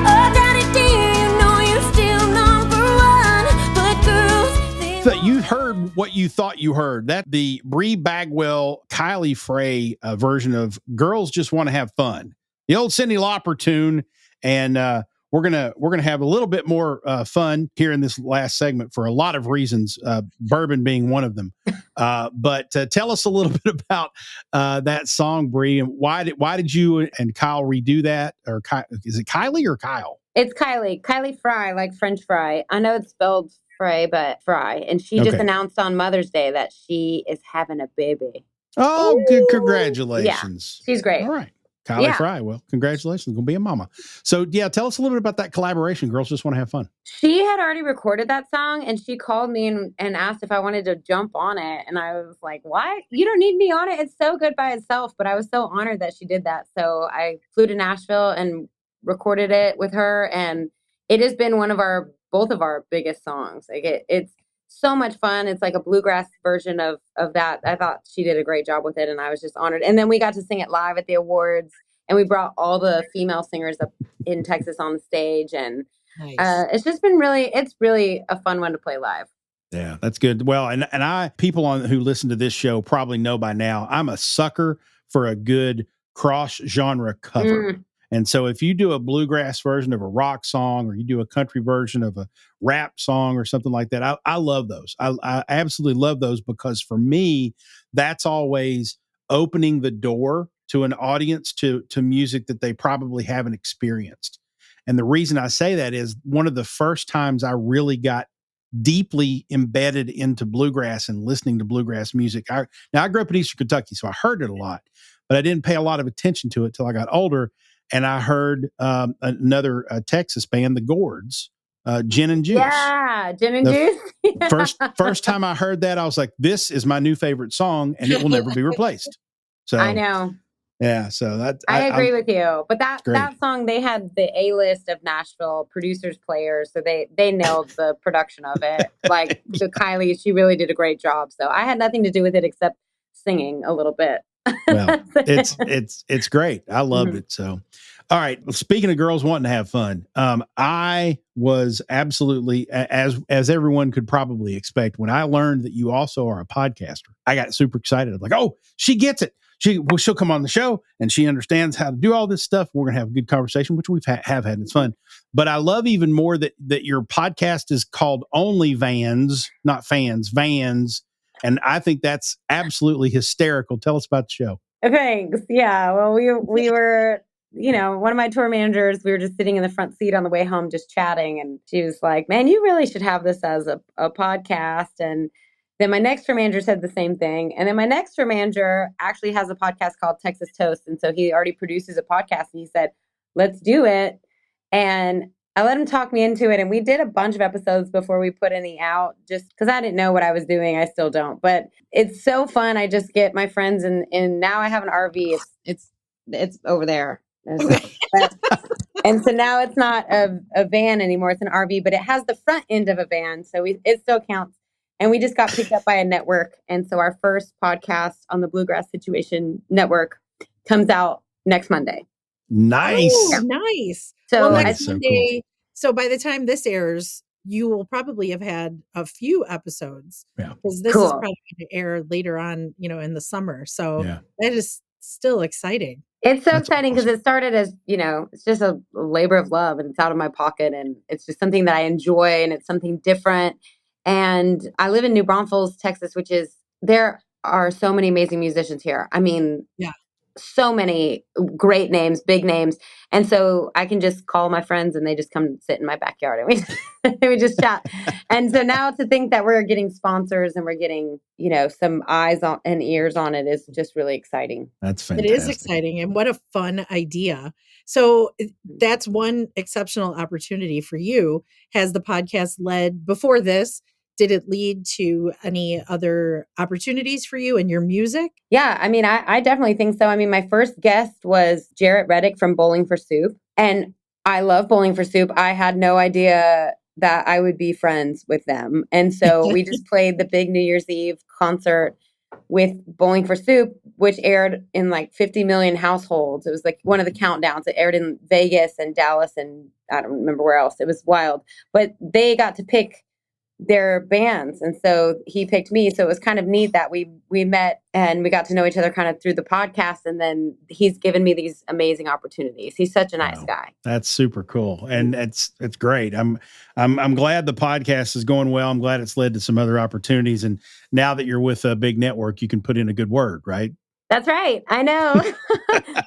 Oh, daddy dear, you know you're still number one. But girls, they So you heard what you thought you heard. That the Bree Bagwell, Kylie Frey version of "Girls Just Want to Have Fun," the old Cyndi Lauper tune, and we're gonna have a little bit more fun here in this last segment for a lot of reasons, bourbon being one of them. But tell us a little bit about that song, Bree, and why did you and Kyle redo that? Or is it Kylie or Kyle? it's Kylie Fry, like French fry. I know it's spelled Frey, but Fry. And she just Okay. announced on Mother's Day that she is having a baby. Oh, good! Yeah, Congratulations. she's great. All right. Kylie Yeah. Fry. Well, congratulations. Gonna be a mama. So yeah, tell us a little bit about that collaboration. Girls Just Want to Have Fun. She had already recorded that song and she called me and asked if I wanted to jump on it. And I was like, what? You don't need me on it. It's so good by itself. But I was so honored that she did that. So I flew to Nashville and recorded it with her. And it has been both of our biggest songs. Like it's so much fun. It's like a bluegrass version of that. I thought she did a great job with it and I was just honored. And then we got to sing it live at the awards. And we brought all the female singers up in Texas on the stage. And Nice. it's just been it's really a fun one to play live. Yeah, that's good. Well, and people who listen to this show probably know by now, I'm a sucker for a good cross genre cover. And so if you do a bluegrass version of a rock song, or you do a country version of a rap song or something like that, I love those. I absolutely love those, because for me, that's always opening the door to an audience to music that they probably haven't experienced. And the reason I say that is one of the first times I really got deeply embedded into bluegrass and listening to bluegrass music. Now I grew up in Eastern Kentucky, so I heard it a lot, but I didn't pay a lot of attention to it till I got older. And I heard another Texas band, the Gourds, Gin and Juice. Yeah, Gin and Juice. First time I heard that, I was like, this is my new favorite song, and it will never be replaced. So I know. Yeah, so that I agree with you. But that song, they had the A-list of Nashville producers, players, so they nailed the production of it. Like the Kylie, she really did a great job. So I had nothing to do with it except singing a little bit. Well, it's great. I loved it. So, all right. Speaking of girls wanting to have fun, I was absolutely, as everyone could probably expect, when I learned that you also are a podcaster, I got super excited. I'm like, oh, she gets it. She'll come on the show and she understands how to do all this stuff. We're going to have a good conversation, which we've have had. It's fun. But I love even more that your podcast is called Only Vans, not Fans, Vans. And I think that's absolutely hysterical. Tell us about the show. Thanks. Yeah. Well, we were, one of my tour managers, we were just sitting in the front seat on the way home, just chatting. And she was like, man, you really should have this as a podcast. And then my next tour manager said the same thing. And then my next tour manager actually has a podcast called Texas Toast. And so he already produces a podcast, and he said, let's do it. And I let him talk me into it. And we did a bunch of episodes before we put any out, just because I didn't know what I was doing. I still don't. But it's so fun. I just get my friends, and now I have an RV. It's over there. And so now it's not a van anymore. It's an RV, but it has the front end of a van. So it still counts. And we just got picked up by a network. And so our first podcast on the Bluegrass Situation Network comes out next Monday. Nice. Oh, nice. So next Monday. Cool. So by the time this airs, you will probably have had a few episodes. Yeah. Because this is probably going to air later on, in the summer. So that is still exciting. It's so exciting because it started as, it's just a labor of love, and it's out of my pocket, and it's just something that I enjoy, and it's something different. And I live in New Braunfels, Texas, there are so many amazing musicians here. I mean, so many great names, big names. And so I can just call my friends and they just come sit in my backyard and we just chat. And so now to think that we're getting sponsors and we're getting, some eyes on and ears on it is just really exciting. That's fantastic. It is exciting. And what a fun idea. So that's one exceptional opportunity for you. Has the podcast led before this? Did it lead to any other opportunities for you in your music? Yeah, I mean, I definitely think so. I mean, my first guest was Jarrett Reddick from Bowling for Soup. And I love Bowling for Soup. I had no idea that I would be friends with them. And so we just played the big New Year's Eve concert with Bowling for Soup, which aired in like 50 million households. It was like one of the countdowns. It aired in Vegas and Dallas and I don't remember where else. It was wild. But they got to pick their bands, and so he picked me. So it was kind of neat that we met and we got to know each other kind of through the podcast, and then he's given me these amazing opportunities. He's such a nice guy. That's super cool, and it's great. I'm glad the podcast is going well. I'm glad it's led to some other opportunities, and now that you're with a big network, you can put in a good word, right? That's right. I know.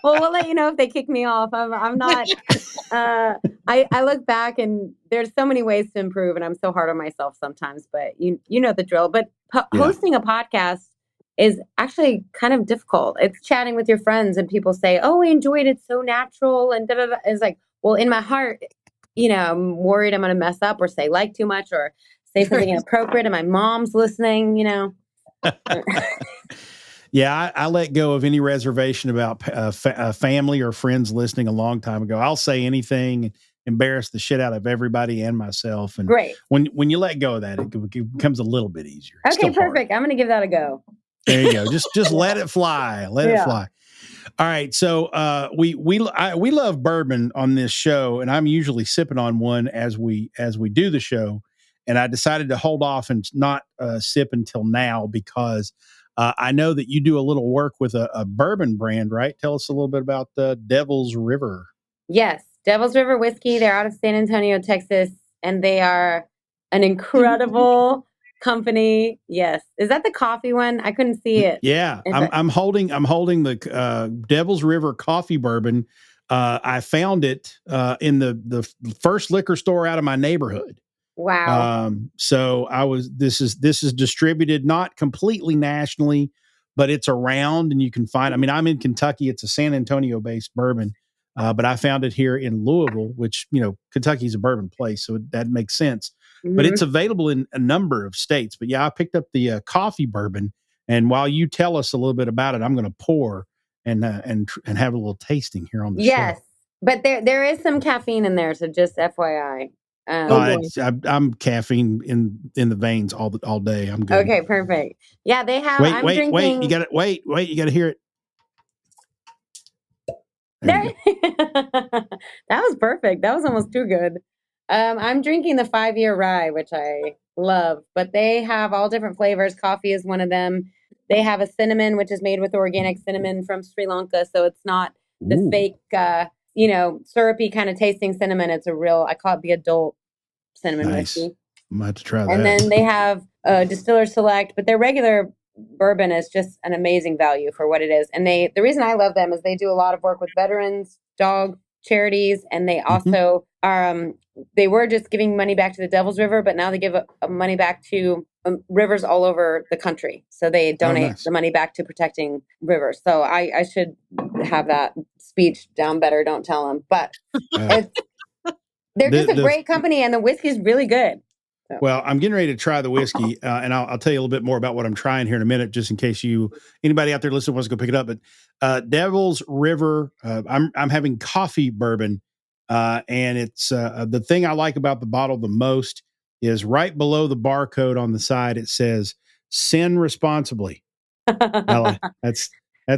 Well, we'll let you know if they kick me off. I'm not. I look back and there's so many ways to improve, and I'm so hard on myself sometimes. But you know the drill. But hosting a podcast is actually kind of difficult. It's chatting with your friends, and people say, "Oh, I enjoyed it. It's so natural." And da-da-da. It's like, well, in my heart, I'm worried I'm going to mess up or say too much or say something inappropriate, and my mom's listening. Yeah, I let go of any reservation about family or friends listening a long time ago. I'll say anything, embarrass the shit out of everybody and myself. And great. When you let go of that, it becomes a little bit easier. Okay, perfect. I'm going to give that a go. There you go. Just let it fly. Let it fly. All right, so we love bourbon on this show, and I'm usually sipping on one as we do the show. And I decided to hold off and not sip until now because I know that you do a little work with a bourbon brand, right? Tell us a little bit about Devil's River. Yes, Devil's River Whiskey. They're out of San Antonio, Texas, and they are an incredible company. Yes, is that the coffee one? I couldn't see it. Yeah, I'm holding the Devil's River coffee bourbon. I found it in the first liquor store out of my neighborhood. Wow. So this is distributed not completely nationally, but it's around and you can find, I mean, I'm in Kentucky. It's a San Antonio based bourbon. But I found it here in Louisville, which, Kentucky's a bourbon place. So that makes sense, but it's available in a number of states. But yeah, I picked up the coffee bourbon. And while you tell us a little bit about it, I'm going to pour and have a little tasting here on the show. Yes, but there is some caffeine in there. So just FYI. I'm caffeine in the veins all day. I'm good. Okay, perfect. Yeah, they have. Wait! You got it. Wait! You got to hear it. That was perfect. That was almost too good. I'm drinking the 5-year rye, which I love. But they have all different flavors. Coffee is one of them. They have a cinnamon, which is made with organic cinnamon from Sri Lanka, so it's not the fake, syrupy kind of tasting cinnamon. It's a real. I call it the adult cinnamon whiskey. I'm going to have to try that. And then they have Distiller Select, but their regular bourbon is just an amazing value for what it is. And the reason I love them is they do a lot of work with veterans, dog charities, and they also are, they were just giving money back to the Devil's River, but now they give money back to rivers all over the country. So they donate the money back to protecting rivers. So I should have that speech down better. Don't tell them, but they're just a great company, and the whiskey is really good. So. Well, I'm getting ready to try the whiskey, and I'll tell you a little bit more about what I'm trying here in a minute, just in case anybody out there listening wants to go pick it up. But Devil's River, I'm having coffee bourbon, and it's the thing I like about the bottle the most is right below the barcode on the side. It says "Sin responsibly." That's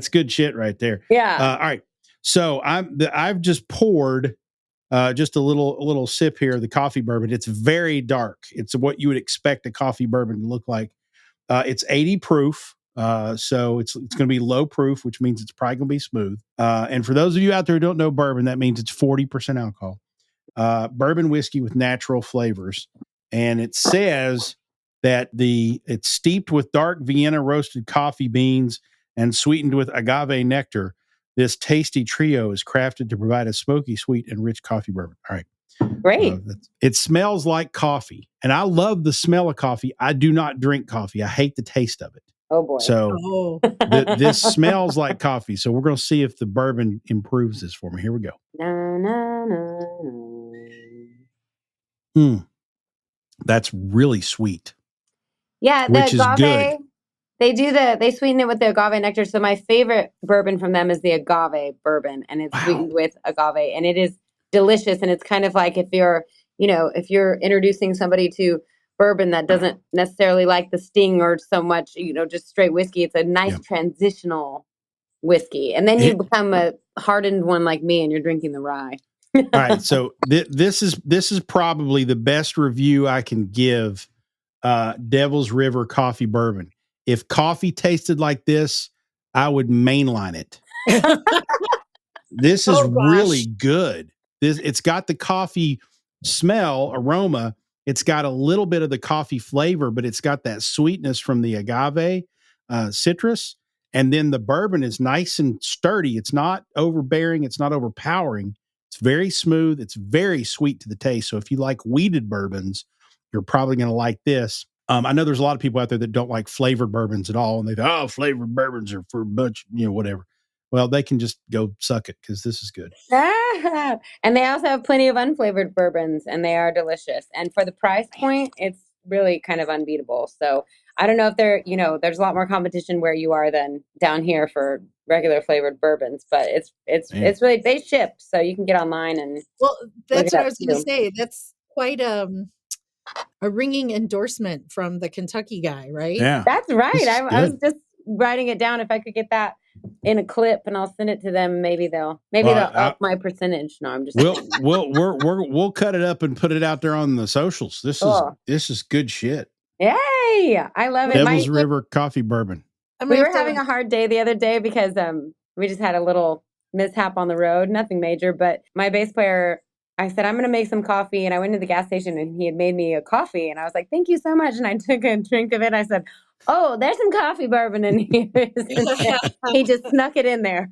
good shit right there. Yeah. All right. So I've just poured. Just a little sip here of the coffee bourbon. It's very dark. It's what you would expect a coffee bourbon to look like. It's 80 proof, so it's going to be low proof, which means it's probably going to be smooth. And for those of you out there who don't know bourbon, that means it's 40% alcohol. Bourbon whiskey with natural flavors, and it says that it's steeped with dark Vienna roasted coffee beans and sweetened with agave nectar. This tasty trio is crafted to provide a smoky, sweet, and rich coffee bourbon. All right. Great. It smells like coffee. And I love the smell of coffee. I do not drink coffee. I hate the taste of it. Oh, boy. So this smells like coffee. So we're going to see if the bourbon improves this for me. Here we go. Na, na, na. That's really sweet. Yeah, which is good. They sweeten it with the agave nectar. So my favorite bourbon from them is the agave bourbon, and it's sweetened with agave, and it is delicious. And it's kind of like if you're introducing somebody to bourbon that doesn't necessarily like the sting or so much, just straight whiskey, it's a nice transitional whiskey. And then you become a hardened one like me, and you're drinking the rye. All right. So this is probably the best review I can give Devil's River coffee bourbon. If coffee tasted like this, I would mainline it. This is really good. It's got the coffee smell, aroma. It's got a little bit of the coffee flavor, but it's got that sweetness from the agave citrus. And then the bourbon is nice and sturdy. It's not overbearing. It's not overpowering. It's very smooth. It's very sweet to the taste. So if you like weeded bourbons, you're probably going to like this. I know there's a lot of people out there that don't like flavored bourbons at all. And they think, flavored bourbons are for a bunch, whatever. Well, they can just go suck it because this is good. And they also have plenty of unflavored bourbons, and they are delicious. And for the price point, it's really kind of unbeatable. So I don't know if there's a lot more competition where you are than down here for regular flavored bourbons, but it's really, they ship, so you can get online and. Well, that's what I was going to say. That's quite a ringing endorsement from the Kentucky guy, right? Yeah, that's right. I was just writing it down if I could get that in a clip and I'll send it to them. Maybe they'll up my percentage. No, I'm just we'll cut it up and put it out there on the socials. This is good shit. Yay! I love it. Devil's River Coffee Bourbon. We were having a hard day the other day because we just had a little mishap on the road. Nothing major, but my bass player, I said, I'm going to make some coffee. And I went to the gas station and he had made me a coffee. And I was like, thank you so much. And I took a drink of it. I said, oh, there's some coffee bourbon in here. He just snuck it in there.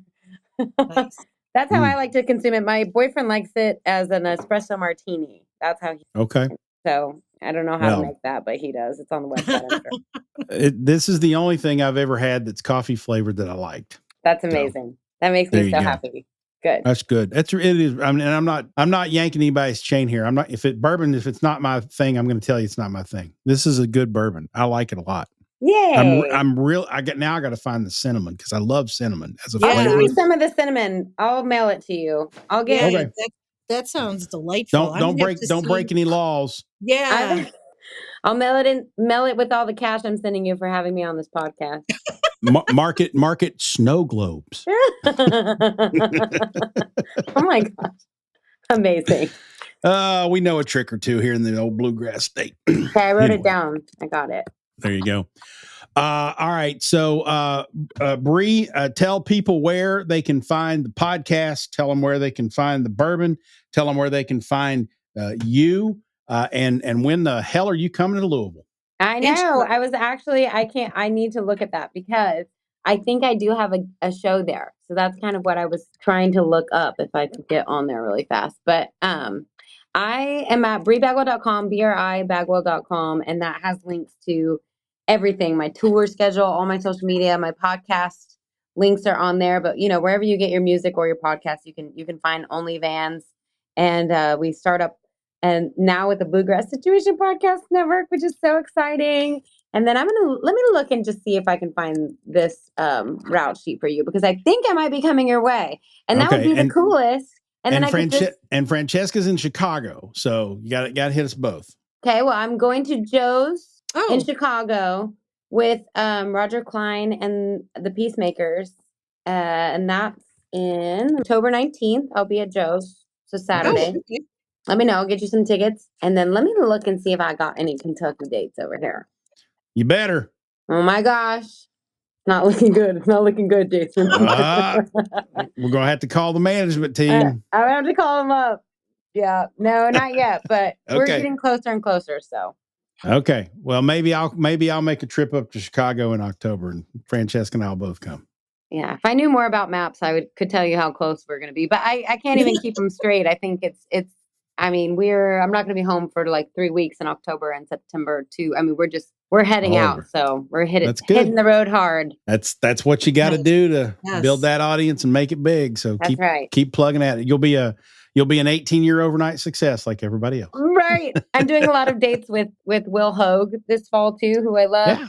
Nice. That's how I like to consume it. My boyfriend likes it as an espresso martini. That's how he. Okay. So I don't know how to make that, but he does. It's on the website. I'm sure. This is the only thing I've ever had that's coffee flavored that I liked. That's amazing. So, that makes me so happy. Good. That's good. It is. I mean, and I'm not yanking anybody's chain here. I'm not. If it's not my thing, I'm going to tell you it's not my thing. This is a good bourbon. I like it a lot. Yay! I'm real. I got to find the cinnamon because I love cinnamon as a flavor. flavor. I'll give you some of the cinnamon. I'll mail it to you. I'll get. Okay. That sounds delightful. Don't break any laws. Yeah. I'll mail it with all the cash I'm sending you for having me on this podcast. Market snow globes. Oh my gosh. Amazing. We know a trick or two here in the old bluegrass state. Okay, I wrote it down. I got it. There you go. All right. So, Bree, tell people where they can find the podcast. Tell them where they can find the bourbon. Tell them where they can find you. And when the hell are you coming to Louisville? I know. I need to look at that because I think I do have a show there. So that's kind of what I was trying to look up if I could get on there really fast. But I am at BrieBagwell.com, BRI-Bagwell.com, and that has links to everything, my tour schedule, all my social media, my podcast links are on there. But wherever you get your music or your podcast, you can find Only Vans. And we start up and now with the Bluegrass Situation Podcast Network, which is so exciting. And then let me look and just see if I can find this route sheet for you because I think I might be coming your way, and that would be the coolest. And Francesca's in Chicago, so you got to hit us both. Okay, well, I'm going to Joe's in Chicago with Roger Klein and the Peacemakers, and that's in October 19th. I'll be at Joe's, so Saturday. Oh, okay. Let me know. I'll get you some tickets, and then let me look and see if I got any Kentucky dates over here. You better. Oh my gosh. Not looking good. It's not looking good, Jason. We're going to have to call the management team. I have to call them up. Yeah. No, not yet, but we're getting closer and closer, so. Okay. Well, maybe I'll make a trip up to Chicago in October and Francesca and I'll both come. Yeah. If I knew more about maps, I could tell you how close we're going to be, but I can't even keep them straight. I think I'm not going to be home for like 3 weeks in October and September too. I mean, we're heading out. So we're hitting the road hard. That's what you got to do to build that audience and make it big. So keep plugging at it. You'll be an 18-year overnight success like everybody else. Right. I'm doing a lot of dates with Will Hogue this fall too, who I love. Yeah.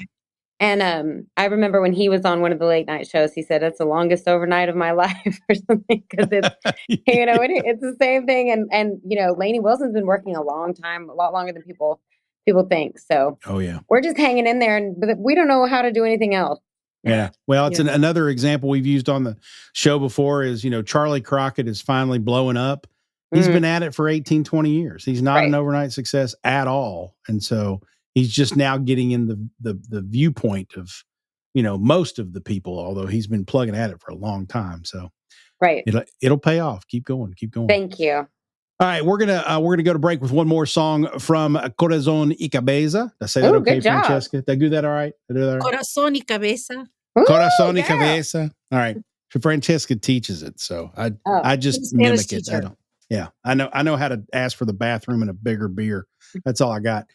And I remember when he was on one of the late night shows, he said, it's the longest overnight of my life or something. Because it's, it's the same thing. And Lainey Wilson's been working a long time, a lot longer than people think. So we're just hanging in there but we don't know how to do anything else. Yeah. Well, it's another example we've used on the show before is, Charlie Crockett is finally blowing up. He's been at it for 18, 20 years. He's not an overnight success at all. And so he's just now getting in the viewpoint of, most of the people, although he's been plugging at it for a long time. So it'll pay off. Keep going. Thank you. All right. We're gonna go to break with one more song from Corazon Y Cabeza. Did I say that okay, Francesca? Did I do that all right? Corazon Y Cabeza. Corazon Y Cabeza. All right. Francesca teaches it. So I just mimic it. I know how to ask for the bathroom and a bigger beer. That's all I got.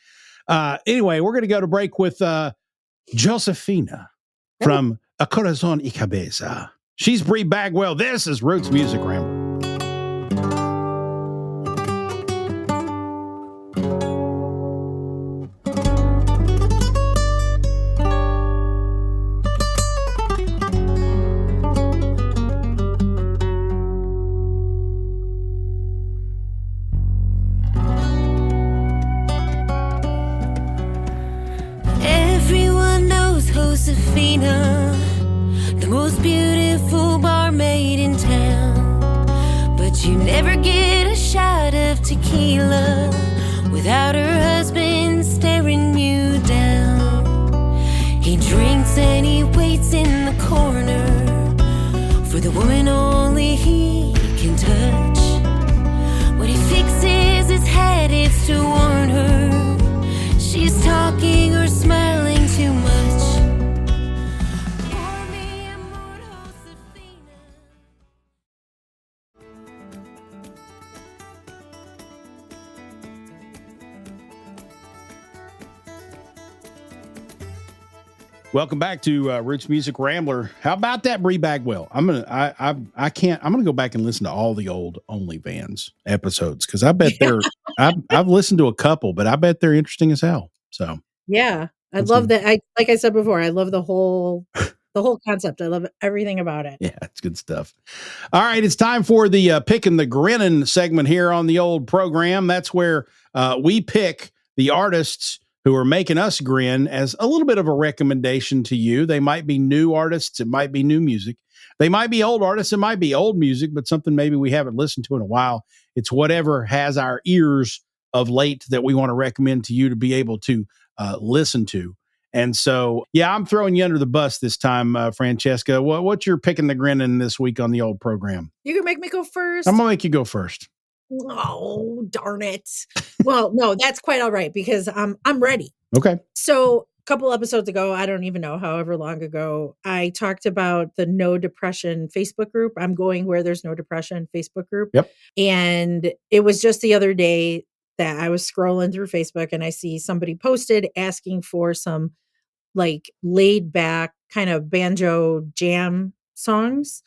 Anyway, we're going to go to break with Josefina from Corazon Y Cabeza. She's Bree Bagwell. This is Roots Music Ramble. Josefina, the most beautiful barmaid in town. But you never get a shot of tequila without her husband staring you down. He drinks and he waits in the corner for the woman only he can touch. When he fixes his head, it's to warn her she's talking or smiling too much. Pour me a more Josefina. Welcome back to Roots Music Rambler. How about that, Bree Bagwell? I'm gonna go back and listen to all the old OnlyFans episodes because I bet they're. I've listened to a couple, but I bet they're interesting as hell. So Yeah. I love that. Like I said before, I love the whole concept. I love everything about it. yeah, it's good stuff. All right, it's time for the Pickin the Grinnin segment here on the old program. That's where we pick the artists who are making us grin as a little bit of a recommendation to you. They might be new artists. It might be new music. They might be old artists. It might be old music, but something maybe we haven't listened to in a while. It's whatever has our ears of late that we want to recommend to you to be able to listen to. And so, yeah, I'm throwing you under the bus this time, Francesca. What's your Pickin the Grinnin this week on the old program? You can make me go first. I'm going to make you go first. Oh, darn it. Well, no, that's quite all right because I'm ready. Okay. So a couple episodes ago, I don't even know, however long ago, I talked about the No Depression Facebook group. I'm going where there's no depression Facebook group. Yep. And it was just the other day that I was scrolling through Facebook and I see somebody posted asking for some like laid back kind of banjo jam songs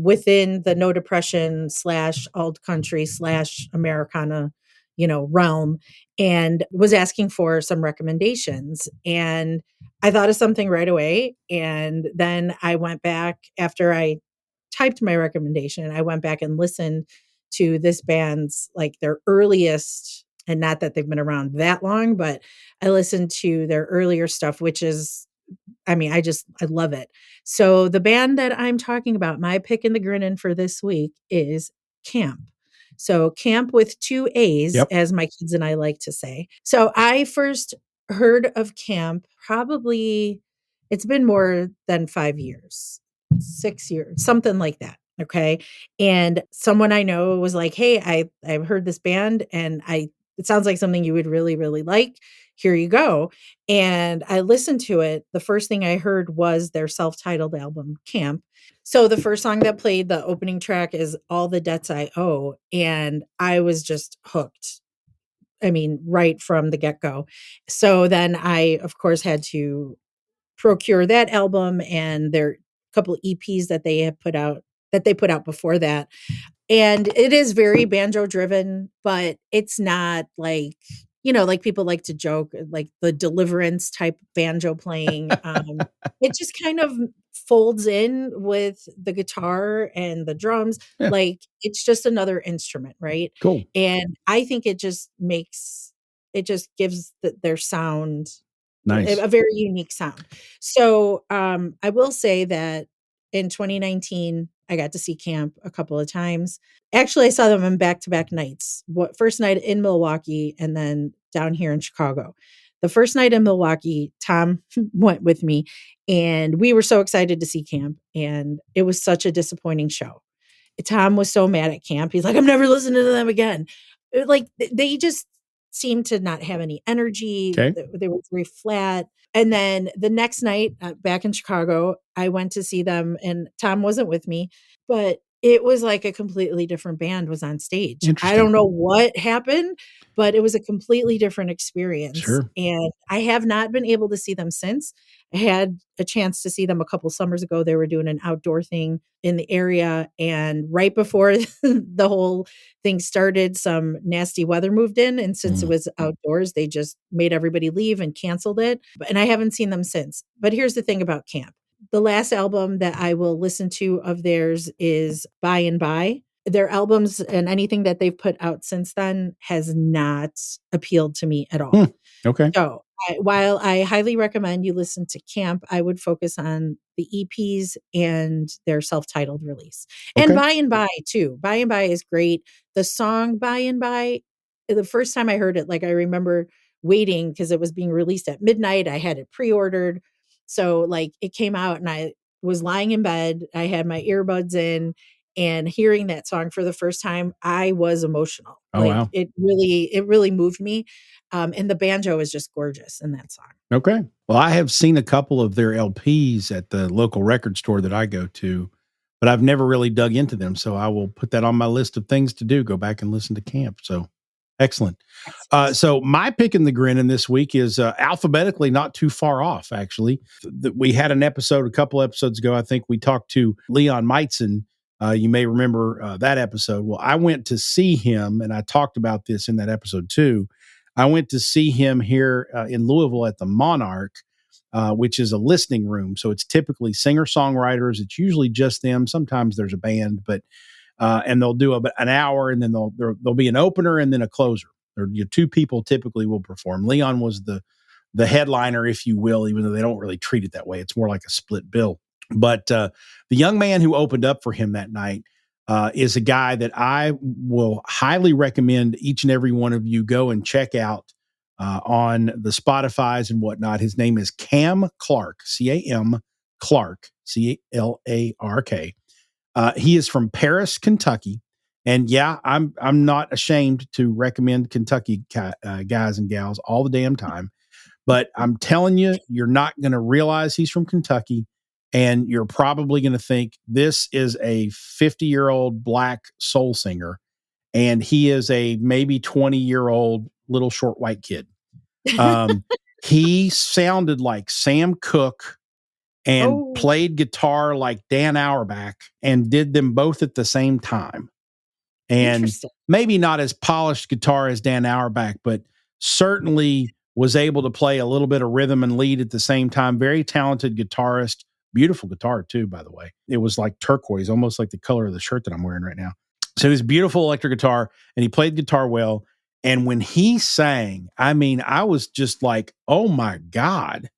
within the no depression / alt country / Americana, realm, and was asking for some recommendations. And I thought of something right away. And then I went back after I typed my recommendation. I went back and listened to this band's like their earliest, and not that they've been around that long, but I listened to their earlier stuff, which is, I love it. So the band that I'm talking about, my Pickin the Grinnin for this week is Camp. So Camp with 2 A's, Yep. as my kids and I like to say. So I first heard of Camp probably, it's been more than 5 years, 6 years, something like that. Okay. And someone I know was like, hey, I've heard this band and it sounds like something you would really, really like. Here you go. And I listened to it. The first thing I heard was their self-titled album, Camp. So the first song that played, the opening track, is All the Debts I Owe. And I was just hooked. I mean, right from the get-go. So then I, of course, had to procure that album and their couple EPs that they put out before that. And it is very banjo driven, but it's not like, like people like to joke, like the Deliverance type banjo playing. It just kind of folds in with the guitar and the drums. Yeah. Like it's just another instrument, right? Cool. And I think it just gives their sound Nice. a very unique sound. So I will say that in 2019, I got to see Camp a couple of times. Actually, I saw them on back-to-back nights. First night in Milwaukee and then down here in Chicago. The first night in Milwaukee, Tom went with me and we were so excited to see Camp. And it was such a disappointing show. Tom was so mad at Camp. He's like, I'm never listening to them again. Like they just seemed to not have any energy. Okay. They were very flat. And then the next night back in Chicago, I went to see them and Tom wasn't with me, but it was like a completely different band was on stage. I don't know what happened, but it was a completely different experience. Sure. And I have not been able to see them since. I had a chance to see them a couple summers ago. They were doing an outdoor thing in the area. And right before the whole thing started, some nasty weather moved in. And since it was outdoors, they just made everybody leave and canceled it. And I haven't seen them since. But here's the thing about Camp. The last album that I will listen to of theirs is By and By. Their albums and anything that they've put out since then has not appealed to me at all. Okay. So While I highly recommend you listen to Camp, I would focus on the EPs and their self-titled release. And Okay. By and By too. By and By is great. The song By and By, the first time I heard it, like I remember waiting because it was being released at midnight. I had it pre-ordered. So like it came out and I was lying in bed. I had my earbuds in and hearing that song for the first time, I was emotional. Oh, Like wow. it really moved me. And the banjo is just gorgeous in that song. Okay. Well, I have seen a couple of their LPs at the local record store that I go to, but I've never really dug into them. So I will put that on my list of things to do. Go back and listen to Camp. So excellent. So my Pickin the Grinnin this week is alphabetically not too far off, actually. We had an episode a couple episodes ago. I think we talked to Leon Meitzen. You may remember that episode. Well, I went to see him, and I talked about this in that episode too. I went to see him here in Louisville at the Monarch, which is a listening room. So it's typically singer-songwriters. It's usually just them. Sometimes there's a band, but and they'll do an hour, and then there'll be an opener and then a closer. Two people typically will perform. Leon was the headliner, if you will, even though they don't really treat it that way. It's more like a split bill. But the young man who opened up for him that night is a guy that I will highly recommend each and every one of you go and check out on the Spotifys and whatnot. His name is Cam Clark, C-A-M Clark, C-L-A-R-K. He is from Paris, Kentucky. And yeah, I'm not ashamed to recommend Kentucky guys and gals all the damn time. But I'm telling you, you're not going to realize he's from Kentucky. And you're probably going to think this is a 50-year-old black soul singer. And he is a maybe 20-year-old little short white kid. He sounded like Sam Cooke and played guitar like Dan Auerbach and did them both at the same time. And maybe not as polished guitar as Dan Auerbach, but certainly was able to play a little bit of rhythm and lead at the same time. Very talented guitarist. Beautiful guitar too, by the way. It was like turquoise, almost like the color of the shirt that I'm wearing right now. So this beautiful electric guitar, and he played guitar well. And when he sang, I mean, I was just like, oh my God.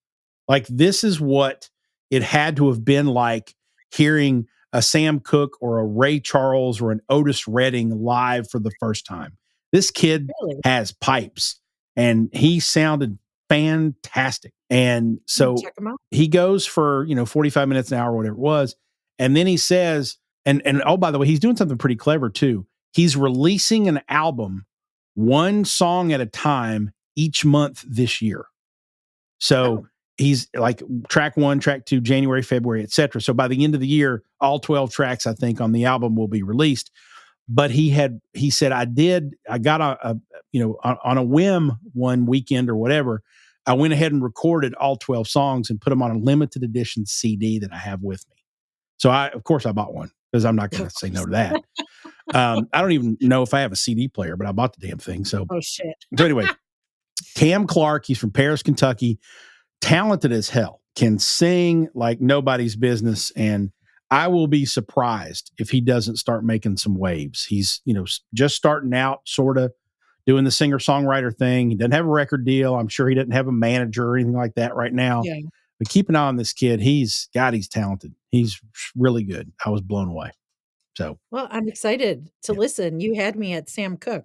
Like this is what it had to have been like hearing a Sam Cooke or a Ray Charles or an Otis Redding live for the first time. This kid has pipes, and he sounded fantastic. And so he goes for, 45 minutes, an hour, whatever it was. And then he says, and oh, by the way, he's doing something pretty clever too. He's releasing an album, one song at a time each month this year. So he's like track 1, track 2, January, February, etc. So by the end of the year, all 12 tracks, I think, on the album will be released. But he said, I got on a whim one weekend or whatever, I went ahead and recorded all 12 songs and put them on a limited edition CD that I have with me. So of course I bought one because I'm not going to say no to that. I don't even know if I have a CD player, but I bought the damn thing. So, shit. So anyway, Cam Clark, he's from Paris, Kentucky, talented as hell, can sing like nobody's business. And I will be surprised if he doesn't start making some waves. He's, just starting out, sort of doing the singer-songwriter thing. He doesn't have a record deal. I'm sure he doesn't have a manager or anything like that right now. Yeah. But keep an eye on this kid. He's talented. He's really good. I was blown away. So, well, I'm excited to listen. You had me at Sam Cooke.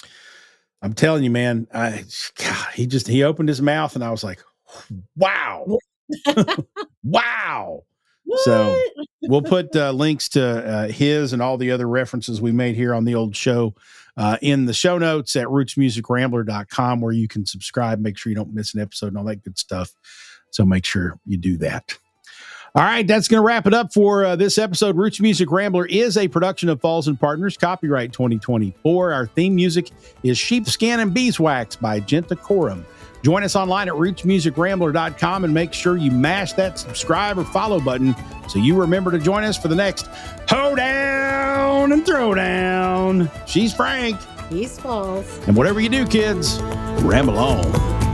I'm telling you, man, he opened his mouth and I was like, wow. Wow. What? So we'll put links to his and all the other references we made here on the old show in the show notes at rootsmusicrambler.com, where you can subscribe, make sure you don't miss an episode and all that good stuff. So make sure you do that. All right, that's going to wrap it up for this episode. Roots Music Rambler is a production of Falls and Partners, copyright 2024. Our theme music is Sheepskin and Beeswax by Gentacorum. Join us online at rootsmusicrambler.com and make sure you mash that subscribe or follow button so you remember to join us for the next Hoe Down and Throwdown. She's Frank. He's Falls. And whatever you do, kids, ramble on.